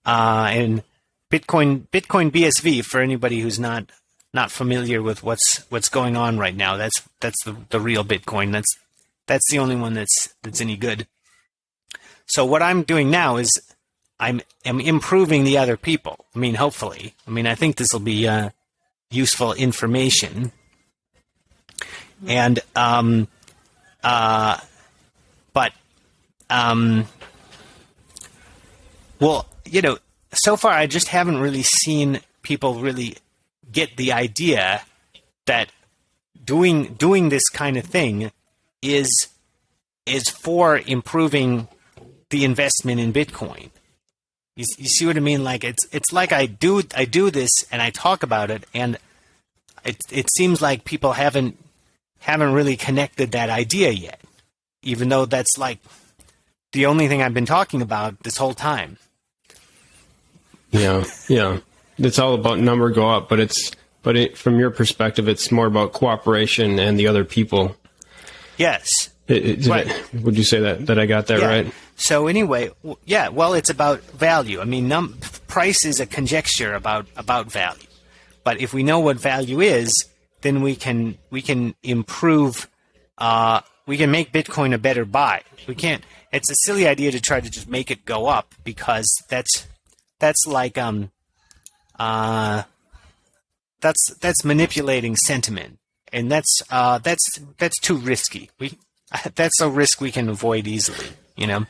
And Bitcoin BSV, for anybody who's not familiar with what's going on right now, that's the real Bitcoin. That's the only one that's any good. So what I'm doing now is I'm improving the other people. I mean, hopefully. I mean, I think this will be useful information. And well, so far I just haven't really seen people really get the idea that doing this kind of thing is for improving the investment in Bitcoin. You see what I mean? Like it's like I do this and I talk about it, and it seems like people haven't really connected that idea yet, even though that's like the only thing I've been talking about this whole time. Yeah. It's all about number go up, but from your perspective, it's more about cooperation and the other people. Yes. Right. Would you say that I got that right? So anyway, yeah. Well, it's about value. I mean, price is a conjecture about value, but if we know what value is, then we can improve. We can make Bitcoin a better buy. We can't. It's a silly idea to try to just make it go up, because that's like that's manipulating sentiment, and that's too risky. That's a risk we can avoid easily, Yeah.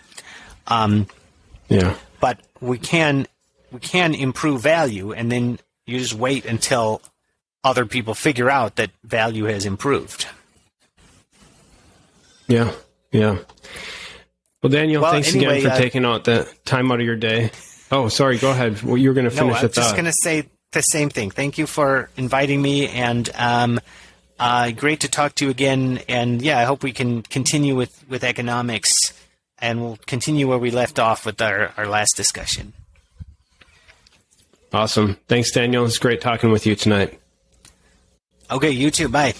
But we can improve value, and then you just wait until other people figure out that value has improved. Yeah. Well, Daniel, thanks again for taking out the time out of your day. Oh, sorry. Go ahead. Well, you were going to finish the thought. I was just going to say the same thing. Thank you for inviting me, and great to talk to you again. And yeah, I hope we can continue with economics, and we'll continue where we left off with our last discussion. Awesome. Thanks, Daniel. It's great talking with you tonight. Okay, you too. Bye.